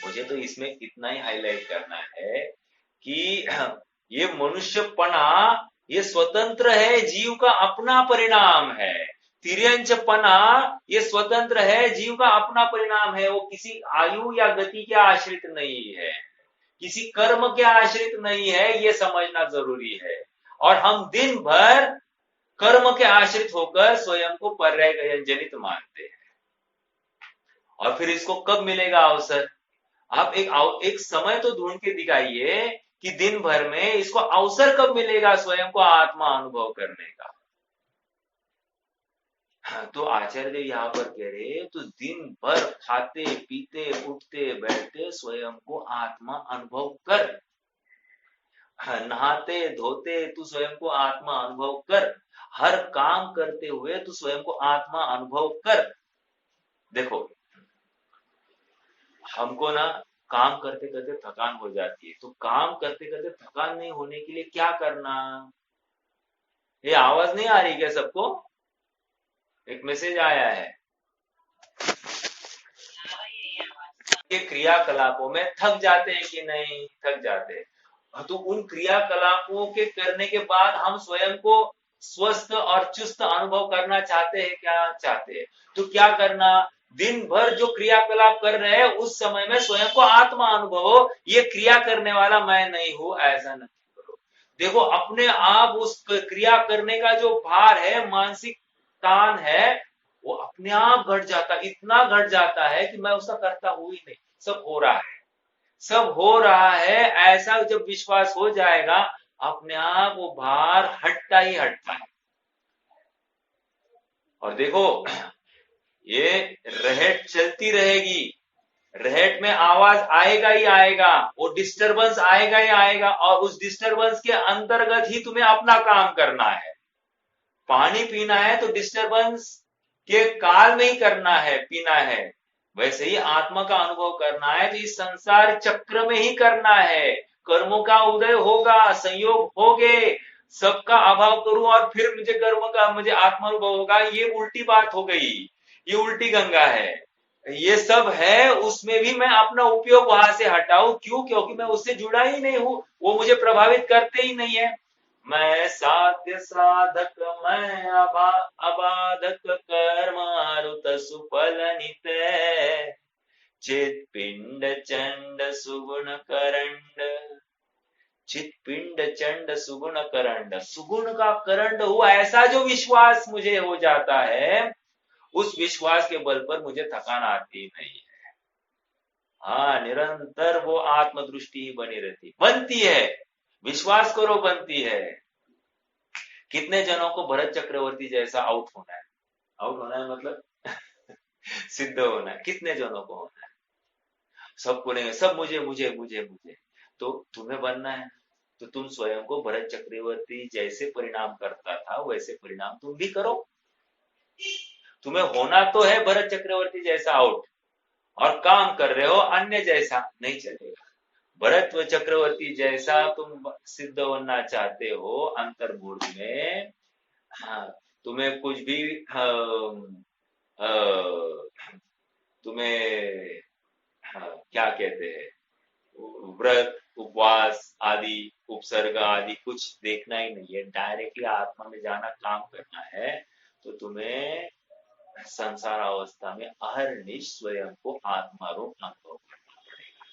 मुझे तो इसमें इतना ही हाईलाइट करना है कि ये मनुष्यपना ये स्वतंत्र है, जीव का अपना परिणाम है। तिर्यंचपना ये स्वतंत्र है, जीव का अपना परिणाम है। वो किसी आयु या गति के आश्रित नहीं है, किसी कर्म के आश्रित नहीं है, ये समझना जरूरी है। और हम दिन भर कर्म के आश्रित होकर स्वयं को पर्याय जनित मानते हैं। और फिर इसको कब मिलेगा अवसर? आप एक समय तो ढूंढ के दिखाइए कि दिन भर में इसको अवसर कब मिलेगा स्वयं को आत्मा अनुभव करने का। हाँ, तो आचार्य देव यहाँ पर कह रहे, तो दिन भर खाते पीते उठते बैठते स्वयं को आत्मा अनुभव कर। हाँ, नहाते धोते तू स्वयं को आत्मा अनुभव कर। हर काम करते हुए तू स्वयं को आत्मा अनुभव कर। देखो, हमको ना काम करते करते थकान हो जाती है, तो काम करते करते थकान नहीं होने के लिए क्या करना? ये आवाज नहीं आ रही क्या सबको? एक मैसेज आया है कि क्रियाकलापों में थक जाते हैं कि नहीं थक जाते हैं। तो उन क्रियाकलापों के करने के बाद हम स्वयं को स्वस्थ और चुस्त अनुभव करना चाहते हैं, क्या चाहते हैं? तो क्या करना? दिन भर जो क्रियाकलाप कर रहे हैं उस समय में स्वयं को आत्मा अनुभव हो, ये क्रिया करने वाला मैं नहीं हूं, ऐसा नहीं करो। देखो, अपने आप उस क्रिया करने का जो भार है, मानसिक तान है, वो अपने आप घट जाता, इतना घट जाता है कि मैं उसका करता हूं ही नहीं, सब हो रहा है, सब हो रहा है, ऐसा जब विश्वास हो जाएगा, अपने आप वो भार हटता ही हटता है। और देखो, ये रहट चलती रहेगी, रहट में आवाज आएगा ही आएगा, वो डिस्टरबेंस आएगा ही आएगा, और उस डिस्टरबेंस के अंतर्गत ही तुम्हें अपना काम करना है। पानी पीना है तो डिस्टरबेंस के काल में ही करना है, पीना है। वैसे ही आत्मा का अनुभव करना है तो इस संसार चक्र में ही करना है। कर्मों का उदय होगा, संयोग होगे, सबका अभाव करूं और फिर मुझे कर्म का मुझे आत्मा अनुभव होगा, ये उल्टी बात हो गई, ये उल्टी गंगा है। ये सब है, उसमें भी मैं अपना उपयोग वहां से हटाऊं, क्यों? क्योंकि मैं उससे जुड़ा ही नहीं हूं, वो मुझे प्रभावित करते ही नहीं है। मैं साध्य साधक, मैं अबाधक कर्म आरुत सुफल नित, चित पिंड चंड सुगुण करंड, चित पिंड चंड सुगुण करंड, सुगुण का करंड हुआ, ऐसा जो विश्वास मुझे हो जाता है, उस विश्वास के बल पर मुझे थकान आती नहीं है। हाँ, निरंतर वो आत्मदृष्टि ही बनी रहती, बनती है, विश्वास करो, बनती है। कितने जनों को भरत चक्रवर्ती जैसा आउट होना है? आउट होना है मतलब सिद्ध होना है, कितने जनों को होना है? सबको नहीं, सब मुझे मुझे मुझे मुझे। तो तुम्हें बनना है, तो तुम स्वयं को भरत चक्रवर्ती जैसे परिणाम करता था वैसे परिणाम तुम भी करो। तुम्हें होना तो है भरत चक्रवर्ती जैसा आउट, और काम कर रहे हो अन्य जैसा, नहीं चलेगा। भरत चक्रवर्ती जैसा तुम सिद्ध होना चाहते हो अंतर्बोध में, हाँ, तुम्हें कुछ भी अ, तुम्हें क्या कहते हैं, व्रत उपवास आदि उपसर्ग आदि कुछ देखना ही नहीं है, डायरेक्टली आत्मा में जाना, काम करना है। तो तुम्हें संसार अवस्था में अहरनिश स्वयं को आत्मा रूप अनुभव करना पड़ेगा।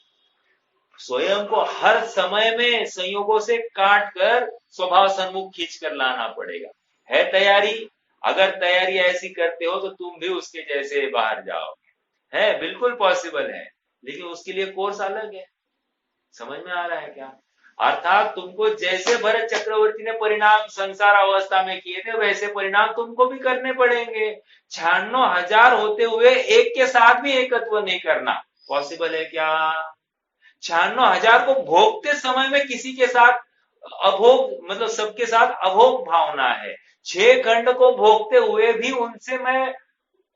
स्वयं को हर समय में संयोगों से काट कर स्वभाव सन्मुख खींच कर लाना पड़ेगा। है तैयारी? अगर तैयारी ऐसी करते हो तो तुम भी उसके जैसे बाहर जाओ। है, बिल्कुल पॉसिबल है, लेकिन उसके लिए कोर्स अलग है। समझ में आ रहा है क्या? अर्थात तुमको जैसे भरत चक्रवर्ती ने परिणाम संसार अवस्था में किए थे, वैसे परिणाम तुमको भी करने पड़ेंगे। 96,000 होते हुए एक के साथ भी एकत्व नहीं करना पॉसिबल है क्या? 96,000 को भोगते समय में किसी के साथ अभोग, मतलब सबके साथ अभोग भावना है। 6 खंड को भोगते हुए भी उनसे मैं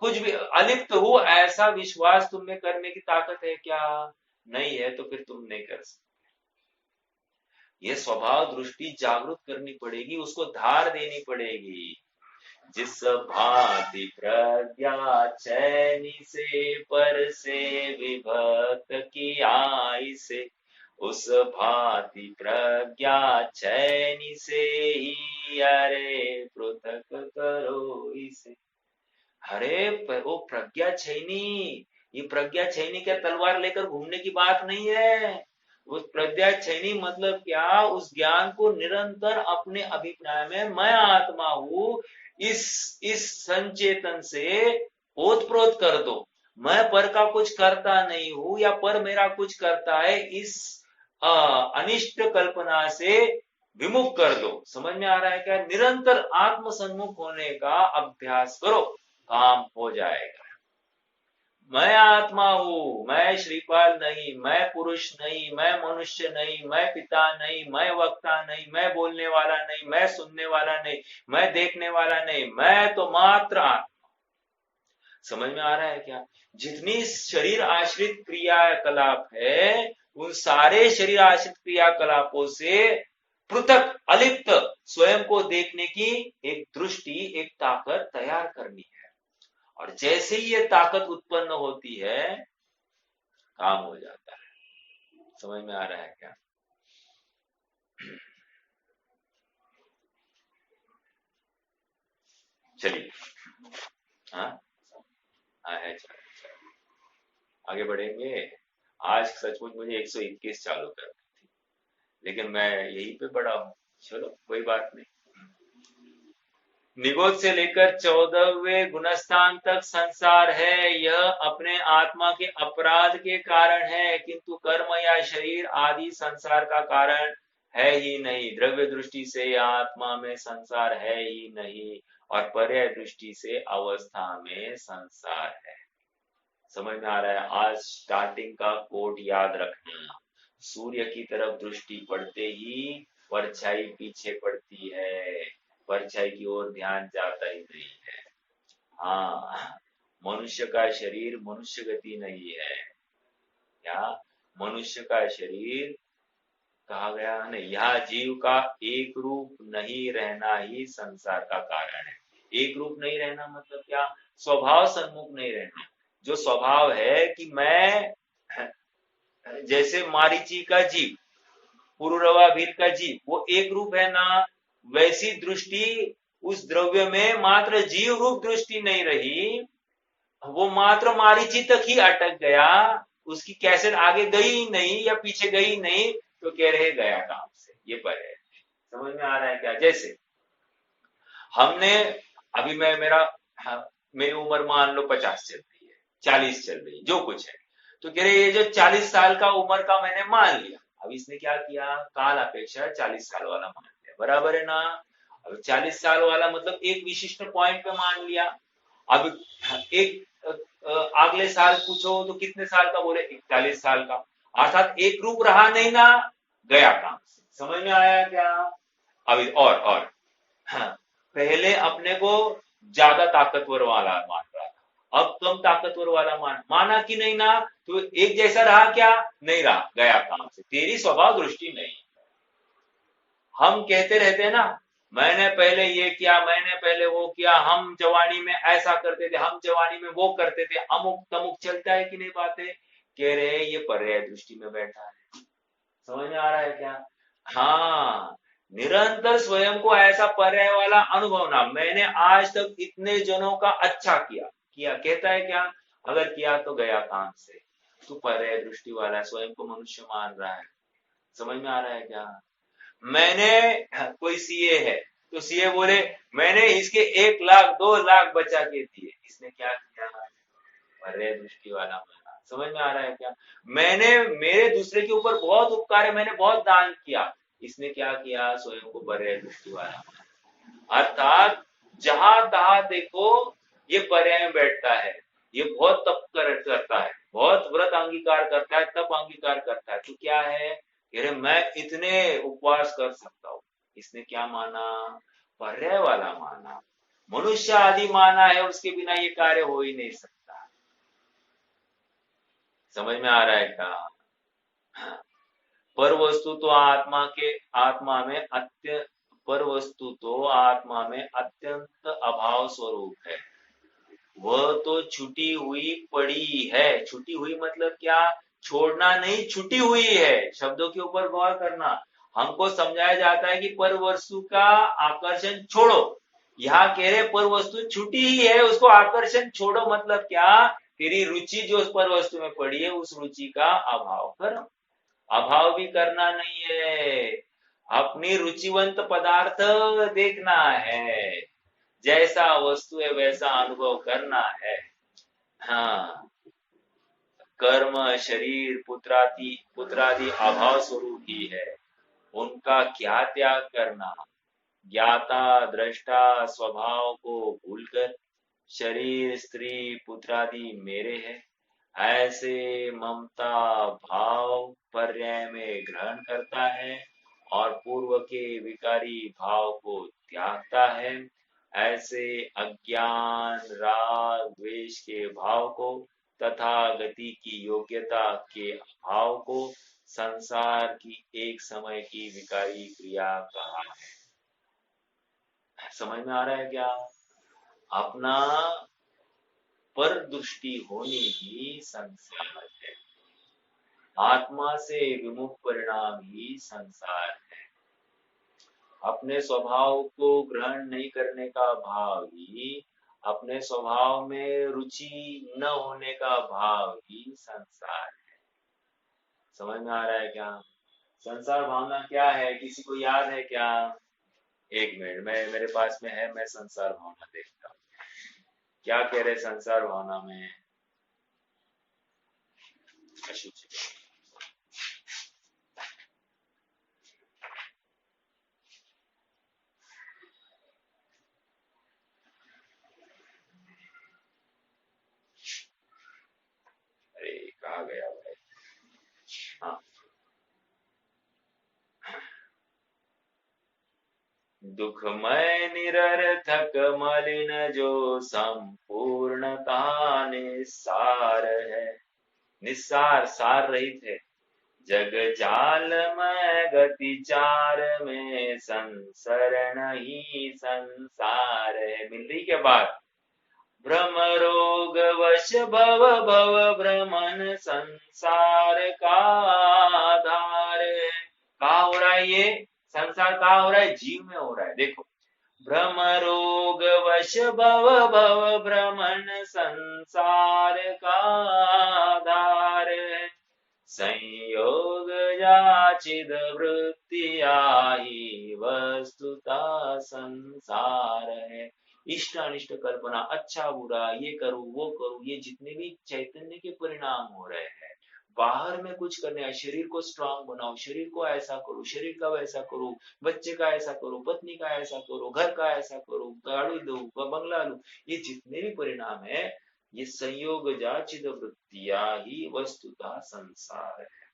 कुछ भी अलिप्त हूं, ऐसा विश्वास तुम में करने की ताकत है क्या? नहीं है, तो फिर तुम नहीं कर सकते। ये स्वभाव दृष्टि जागृत करनी पड़ेगी, उसको धार देनी पड़ेगी। जिस भांति प्रज्ञा चैनी से पर से विभक्त की आई से, उस भांति प्रज्ञा चैनी से ही अरे पृथक करो इसे। अरे वो प्रज्ञा छैनी, ये प्रज्ञा छैनी क्या तलवार लेकर घूमने की बात नहीं है। उस प्रज्ञा छैनी मतलब क्या? उस ज्ञान को निरंतर अपने अभिप्राय में मैं आत्मा हूं, इस संचेतन से ओतप्रोत कर दो। मैं पर का कुछ करता नहीं हूं या पर मेरा कुछ करता है, इस अनिष्ट कल्पना से विमुख कर दो। समझ में आ रहा है क्या? निरंतर आत्म सन्मुख होने का अभ्यास करो, काम हो जाएगा। मैं आत्मा हूं, मैं श्रीपाल नहीं, मैं पुरुष नहीं, मैं मनुष्य नहीं, मैं पिता नहीं, मैं वक्ता नहीं, मैं बोलने वाला नहीं, मैं सुनने वाला नहीं, मैं देखने वाला नहीं, मैं तो मात्र आत्मा। समझ में आ रहा है क्या? जितनी शरीर आश्रित क्रियाकलाप है, उन सारे शरीर आश्रित क्रियाकलापों से पृथक अलिप्त स्वयं को देखने की एक दृष्टि, एक ताकत तैयार करनी है। और जैसे ही ये ताकत उत्पन्न होती है, काम हो जाता है। समझ में आ रहा है क्या? चलिए, हाँ है, आगे बढ़ेंगे। आज सचमुच मुझे 121 चालू करनी थी, लेकिन मैं यहीं पे बड़ा हूं। चलो कोई बात नहीं। निगोद से लेकर 14वें गुणस्थान तक संसार है, यह अपने आत्मा के अपराध के कारण है, किंतु कर्म या शरीर आदि संसार का कारण है ही नहीं। द्रव्य दृष्टि से आत्मा में संसार है ही नहीं, और पर्याय दृष्टि से अवस्था में संसार है। समझ में आ रहा है? आज स्टार्टिंग का कोट याद रखना। सूर्य की तरफ दृष्टि पड़ते ही परछाई पीछे पड़ती है, परछाई की ओर ध्यान जाता ही नहीं है। हाँ, मनुष्य का शरीर मनुष्य गति नहीं है। क्या? मनुष्य का शरीर कहा गया नहीं, यह जीव का एक रूप नहीं रहना ही संसार का कारण है। एक रूप नहीं रहना मतलब क्या? स्वभाव सन्मुख नहीं रहना। जो स्वभाव है कि मैं, जैसे मारीची का जीव, पुरुरवा भील का जीव, वो एक रूप है ना, वैसी दृष्टि उस द्रव्य में मात्र जीव रूप दृष्टि नहीं रही, वो मात्र मारीची तक ही अटक गया, उसकी कैसेट आगे गई नहीं या पीछे गई नहीं, तो कह रहे गया काम से। ये पर है। समझ में आ रहा है क्या? जैसे हमने अभी मेरी उम्र मान लो 50 चल रही है, 40 चल रही है, जो कुछ है, तो कह रहे ये जो 40 साल का उम्र का मैंने मान लिया, अब इसने क्या किया? काल अपेक्षा 40 साल वाला मान लिया, बराबर है ना? अब 40 साल वाला मतलब एक विशिष्ट पॉइंट पे मान लिया। अब एक अगले साल पूछो तो कितने साल का बोले? 41 साल का। अर्थात एक रूप रहा नहीं ना, गया काम से। समझ में आया क्या? अभी और हाँ, पहले अपने को ज्यादा ताकतवर वाला मान रहा था, अब कम ताकतवर वाला माना कि नहीं ना, तो एक जैसा रहा क्या? नहीं रहा, गया काम से। तेरी स्वभाव दृष्टि नहीं। हम कहते रहते हैं ना, मैंने पहले ये किया, मैंने पहले वो किया, हम जवानी में ऐसा करते थे, हम जवानी में वो करते थे, अमुक तमुक चलता है कि नहीं बातें, कह रहे ये पर्याय दृष्टि में बैठा है। समझ में आ रहा है क्या? हाँ, निरंतर स्वयं को ऐसा पर्याय वाला अनुभव ना, मैंने आज तक इतने जनों का अच्छा किया किया, कहता है क्या? अगर किया तो गया काम से, तू पर्याय दृष्टि वाला है, स्वयं को मनुष्य मान रहा है। समझ में आ रहा है क्या? मैंने, कोई सीए है तो सीए बोले मैंने इसके 1 लाख 2 लाख बचा के दिए, इसने क्या किया? पर्याय दृष्टि वाला माना। समझ में आ रहा है क्या? मैंने, मेरे दूसरे के ऊपर बहुत उपकार है, मैंने बहुत दान किया, इसने क्या किया? स्वयं को पर्याय दृष्टि वाला माना। अर्थात जहां तहां देखो ये पर्याय में बैठता है, ये बहुत तप करता है, बहुत व्रत अंगीकार करता है, तप अंगीकार करता है, तो क्या है? अरे मैं इतने उपवास कर सकता हूं, इसने क्या माना? पर्याय वाला माना। मनुष्य आदि माना है, उसके बिना ये कार्य हो ही नहीं सकता। समझ में आ रहा है क्या? हाँ। पर वस्तु तो आत्मा के, आत्मा में अत्य पर वस्तु तो आत्मा में अत्यंत अभाव स्वरूप है। वह तो छुटी हुई पड़ी है। छुटी हुई मतलब क्या? छोड़ना नहीं, छुटी हुई है। शब्दों के ऊपर गौर करना। हमको समझाया जाता है कि पर वस्तु का आकर्षण छोड़ो, यहाँ कह रहे पर वस्तु छुटी ही है, उसको आकर्षण छोड़ो मतलब क्या? तेरी रुचि जो उस पर वस्तु में पड़ी है, उस रुचि का अभाव करो। अभाव भी करना नहीं है, अपनी रुचिवंत पदार्थ देखना है, जैसा वस्तु है वैसा अनुभव करना है। हाँ, कर्म शरीर पुत्रादि पुत्रादि अभाव स्वरूप ही है, उनका क्या त्याग करना? ज्ञाता दृष्टा स्वभाव को भूलकर शरीर स्त्री पुत्रादि मेरे है, ऐसे ममता भाव पर्याय में ग्रहण करता है और पूर्व के विकारी भाव को त्यागता है। ऐसे अज्ञान राग द्वेष के भाव को तथा गति की योग्यता के अभाव को संसार की एक समय की विकारी क्रिया कहा है। समझ में आ रहा है क्या? अपना पर दृष्टि होनी ही संसार है, आत्मा से विमुख परिणाम ही संसार है। अपने स्वभाव को ग्रहण नहीं करने का भाव ही, अपने स्वभाव में रुचि न होने का भाव ही संसार है। समझ में आ रहा है क्या? संसार भावना क्या है, किसी को याद है क्या? एक मिनट, मैं, मेरे पास में है, मैं संसार भावना देखता हूँ क्या कह रहे संसार भावना में। अरे कहा गया भाई? हाँ, दुखमय निरर्थक मलिन जो संपूर्णता निस्सार है, निस्सार सार रहित है। जग जाल में गति चार में संसरण ही संसार है। मिल रही के बाद? भ्रम रोग वश भव भव भ्रमन संसार का आधार है। कहा हो रहा है ये? संसार कहा हो रहा है? जीव में हो रहा है। देखो, भ्रम रोग वश भव भव भ्रमण संसार का आधार है, संयोग जाचिद वृत्ति आई वस्तुता संसार है। इष्ट अनिष्ट कल्पना, अच्छा बुरा, ये करूं वो करूं, ये जितने भी चैतन्य के परिणाम हो रहे हैं, बाहर में कुछ करने हैं, शरीर को स्ट्रांग बनाओ, शरीर को ऐसा करो, शरीर का वैसा करो, बच्चे का ऐसा करो, पत्नी का ऐसा करो, घर का ऐसा करो, गाड़ी दो, बंगला लो, ये जितने भी परिणाम है, ये संयोग जाचिद वृत्तिया ही वस्तुतः संसार है।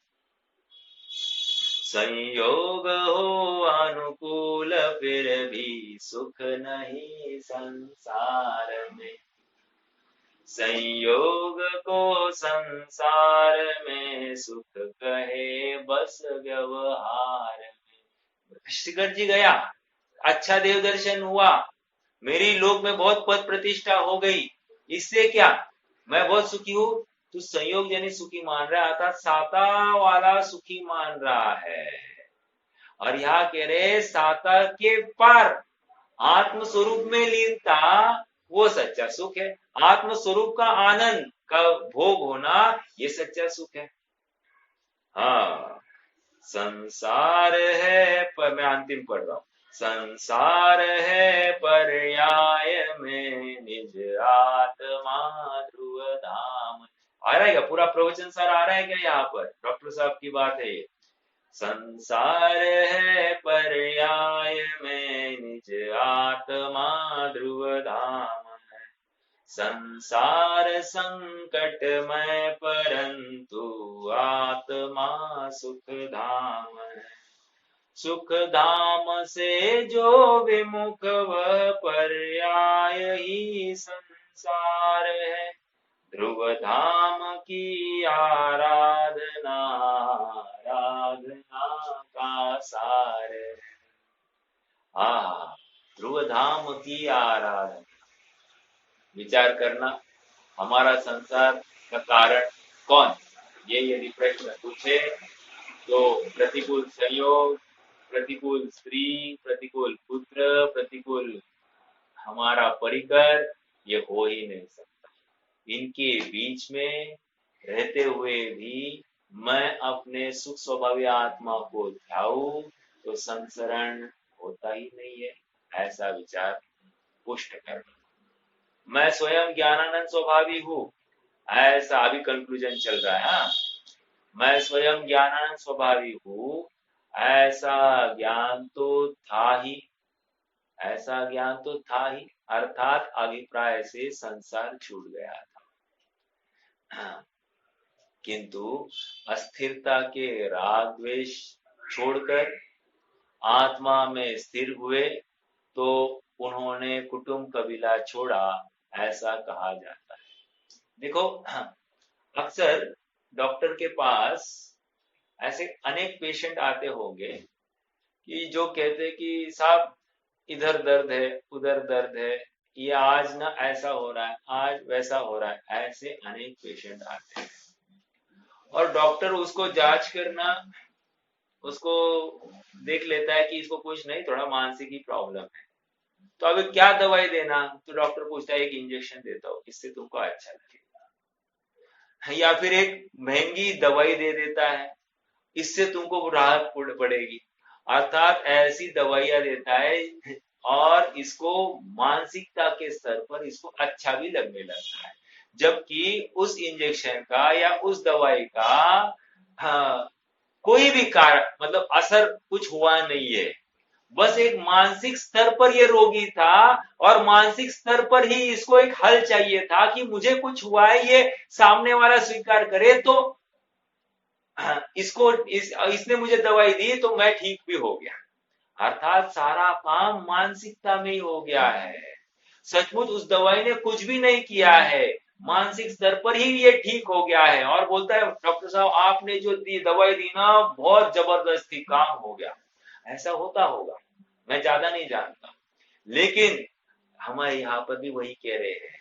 संयोग हो अनुकूल फिर भी सुख नहीं संसार में, संयोग को संसार में सुख कहे बस व्यवहार में। श्रीकर जी गया, अच्छा देव दर्शन हुआ, मेरी लोक में बहुत पद प्रतिष्ठा हो गई, इससे क्या, मैं बहुत सुखी हूं। तू संयोग जनित सुखी मान रहा है, अर्थात साता वाला सुखी मान रहा है। और यहाँ कह रहे साता के पार आत्म स्वरूप में लीनता, वो सच्चा सुख है। आत्म स्वरूप का आनंद का भोग होना, ये सच्चा सुख है। हाँ, संसार है पर, मैं अंतिम पढ़ रहा हूं, संसार है पर्याय में निज आत्मा ध्रुव धाम। आ रहा है क्या पूरा प्रवचन सर, आ रहा है क्या यहाँ पर? डॉक्टर साहब की बात है ये। संसार है पर्याय में निज आत्मा ध्रुव धाम है, संसार संकटमय परंतु आत्मा सुख धाम है, सुख धाम से जो विमुख वह पर्याय ही संसार है, ध्रुव धाम की आराधना आराधना का सार है। ध्रुव धाम की आराधना। विचार करना, हमारा संसार का कारण कौन, ये यदि प्रश्न पूछे तो प्रतिकूल संयोग, प्रतिकूल स्त्री, प्रतिकूल पुत्र, प्रतिकूल हमारा परिकर, ये हो ही नहीं सकता। इनके बीच में रहते हुए भी मैं अपने सुख स्वभावी आत्मा को ध्याऊं तो संसरण होता ही नहीं है, ऐसा विचार पुष्ट करना। मैं स्वयं ज्ञानानंद स्वभावी हूं, ऐसा अभी कंक्लूजन चल रहा है। हाँ, मैं स्वयं ज्ञानानंद स्वभावी हूं, ऐसा ज्ञान तो था ही, ऐसा ज्ञान तो था ही, अर्थात अभिप्राय से संसार छूट गया था। किंतु अस्थिरता के राग द्वेष छोड़कर आत्मा में स्थिर हुए तो उन्होंने कुटुंब कबीला छोड़ा, ऐसा कहा जाता है। देखो, अक्सर डॉक्टर के पास ऐसे अनेक पेशेंट आते होंगे कि जो कहते कि साहब इधर दर्द है, उधर दर्द है, ये आज ना ऐसा हो रहा है, आज वैसा हो रहा है, ऐसे अनेक पेशेंट आते हैं। और डॉक्टर उसको जांच करना, उसको देख लेता है कि इसको कुछ नहीं, थोड़ा मानसिक ही प्रॉब्लम है। तो अभी क्या दवाई देना, तो डॉक्टर पूछता है एक इंजेक्शन देता हूं, इससे तुमको अच्छा लगेगा, या फिर एक महंगी दवाई दे देता है, इससे तुमको राहत पड़ेगी। अर्थात ऐसी दवाइयां देता है और इसको मानसिकता के स्तर पर इसको अच्छा भी लगने लगता है, जबकि उस इंजेक्शन का या उस दवाई का हाँ, कोई भी कारण मतलब असर कुछ हुआ नहीं है। बस एक मानसिक स्तर पर ये रोगी था और मानसिक स्तर पर ही इसको एक हल चाहिए था कि मुझे कुछ हुआ है, ये सामने वाला स्वीकार करे तो इसने मुझे दवाई दी तो मैं ठीक भी हो गया। अर्थात सारा काम मानसिकता में ही हो गया है। सचमुच उस दवाई ने कुछ भी नहीं किया है, मानसिक स्तर पर ही ये ठीक हो गया है। और बोलता है डॉक्टर साहब आपने जो दवाई दी ना बहुत जबरदस्ती काम हो गया। ऐसा होता होगा, मैं ज्यादा नहीं जानता, लेकिन हमारे यहाँ पर भी वही कह रहे हैं,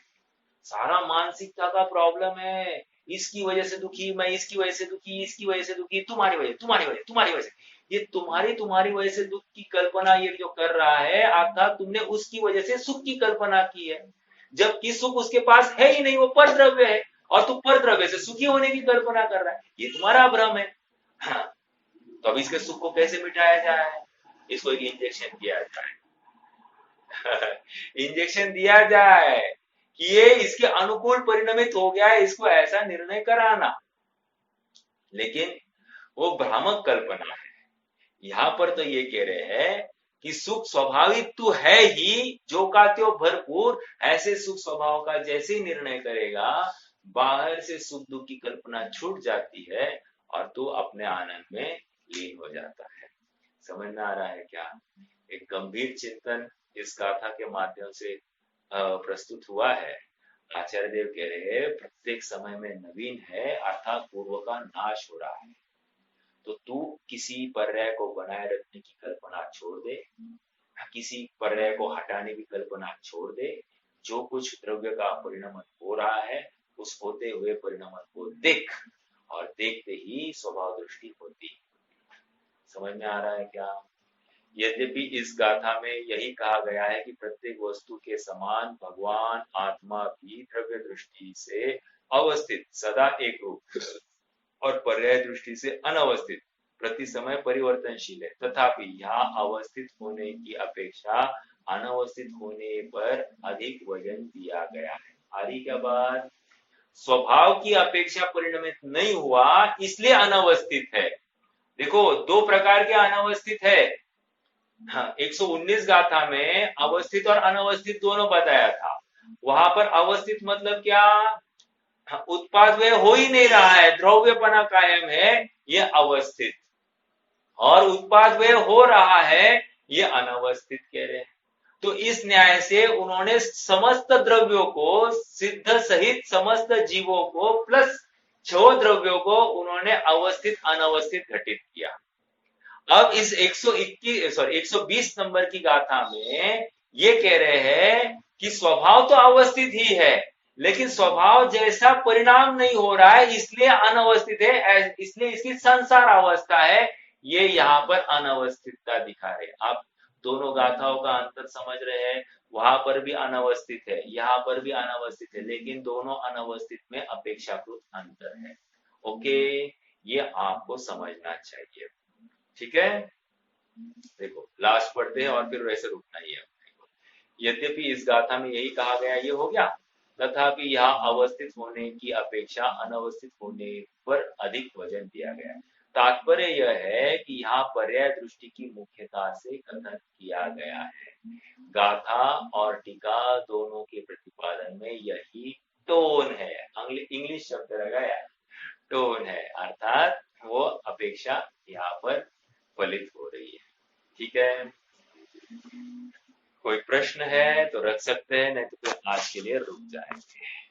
सारा मानसिकता का प्रॉब्लम है, इसकी वजह से दुखी, मैं इसकी वजह से दुखी, इसकी वजह से दुखी, तुम्हारी वजह, तुम्हारी वजह, तुम्हारी वजह से। ये तुम्हारी वजह से दुख की कल्पना ये जो कर रहा है, अर्थात तुमने उसकी वजह से सुख की कल्पना की है, जबकि सुख उसके पास है ही नहीं, वो पर द्रव्य है, और तू पर द्रव्य से सुखी होने की कल्पना कर रहा है, ये तुम्हारा भ्रम है। हाँ, तो अब इसके सुख को कैसे मिटाया जाए? इसको एक इंजेक्शन दिया जाए। इंजेक्शन दिया जाए कि ये इसके अनुकूल परिणमित हो गया है, इसको ऐसा निर्णय कराना। लेकिन वो भ्रामक कल्पना है। यहां पर तो ये कह रहे हैं कि सुख स्वाभाविक तो है ही, जो का त्यो भरपूर, ऐसे सुख स्वभाव का जैसे ही निर्णय करेगा, बाहर से सुख दुख की कल्पना छूट जाती है और तू अपने आनंद में लीन हो जाता है। समझ में आ रहा है क्या? एक गंभीर चिंतन इस गाथा के माध्यम से प्रस्तुत हुआ है। आचार्य देव कह रहे हैं प्रत्येक समय में नवीन है, अर्थात पूर्व का नाश हो रहा है। तो तू किसी पर्याय को बनाए रखने की कल्पना छोड़ दे, किसी पर्याय को हटाने की कल्पना छोड़ दे। जो कुछ द्रव्य का परिणमन हो रहा है उस होते हुए परिणमन को देख, और देखते ही स्वभाव दृष्टि होती। समझ में आ रहा है क्या? यद्यपि इस गाथा में यही कहा गया है कि प्रत्येक वस्तु के समान भगवान आत्मा भी द्रव्य दृष्टि से अवस्थित सदा एक रूप और पर्याय दृष्टि से अनवस्थित प्रति समय परिवर्तनशील है, तथापि यहाँ अवस्थित होने की अपेक्षा अनवस्थित होने पर अधिक वजन दिया गया है। आ रही क्या बात? स्वभाव की अपेक्षा परिणमित नहीं हुआ इसलिए अनवस्थित है। देखो दो प्रकार के अनवस्थित है। हाँ, 119 गाथा में अवस्थित और अनवस्थित दोनों बताया था। वहां पर अवस्थित मतलब क्या? हाँ, उत्पाद व्यय हो ही नहीं रहा है, द्रव्यपना कायम है, ये अवस्थित। और उत्पाद व्यय हो रहा है, ये अनवस्थित कह रहे हैं। तो इस न्याय से उन्होंने समस्त द्रव्यों को, सिद्ध सहित समस्त जीवों को प्लस 6 द्रव्यों को उन्होंने अवस्थित अनवस्थित घटित किया। अब इस 120 नंबर की गाथा में ये कह रहे हैं कि स्वभाव तो अवस्थित ही है, लेकिन स्वभाव जैसा परिणाम नहीं हो रहा है इसलिए अनवस्थित है, इसलिए इसकी संसार अवस्था है। ये यहाँ पर अनवस्थितता दिखा रहे। आप दोनों गाथाओं का अंतर समझ रहे हैं? वहां पर भी अनवस्थित है, यहाँ पर भी अनवस्थित है, लेकिन दोनों अनवस्थित में अपेक्षाकृत अंतर है। ओके, ये आपको समझना चाहिए। ठीक है, देखो लास्ट पढ़ते हैं और फिर वैसे रुकना ही है। यद्यपि इस गाथा में यही कहा गया, ये हो गया, तथापि यहाँ अवस्थित होने की अपेक्षा अनवस्थित होने पर अधिक वजन दिया गया है। तात्पर्य यह है कि यहाँ पर्याय दृष्टि की मुख्यता से कथन किया गया है। गाथा और टीका दोनों के प्रतिपादन में यही टोन है, इंग्लिश शब्द लगाया, टोन है, अर्थात वो अपेक्षा यहाँ पर फलित हो रही है। ठीक है, कोई प्रश्न है तो रख सकते हैं, नहीं तो फिर आज के लिए रुक जाएंगे।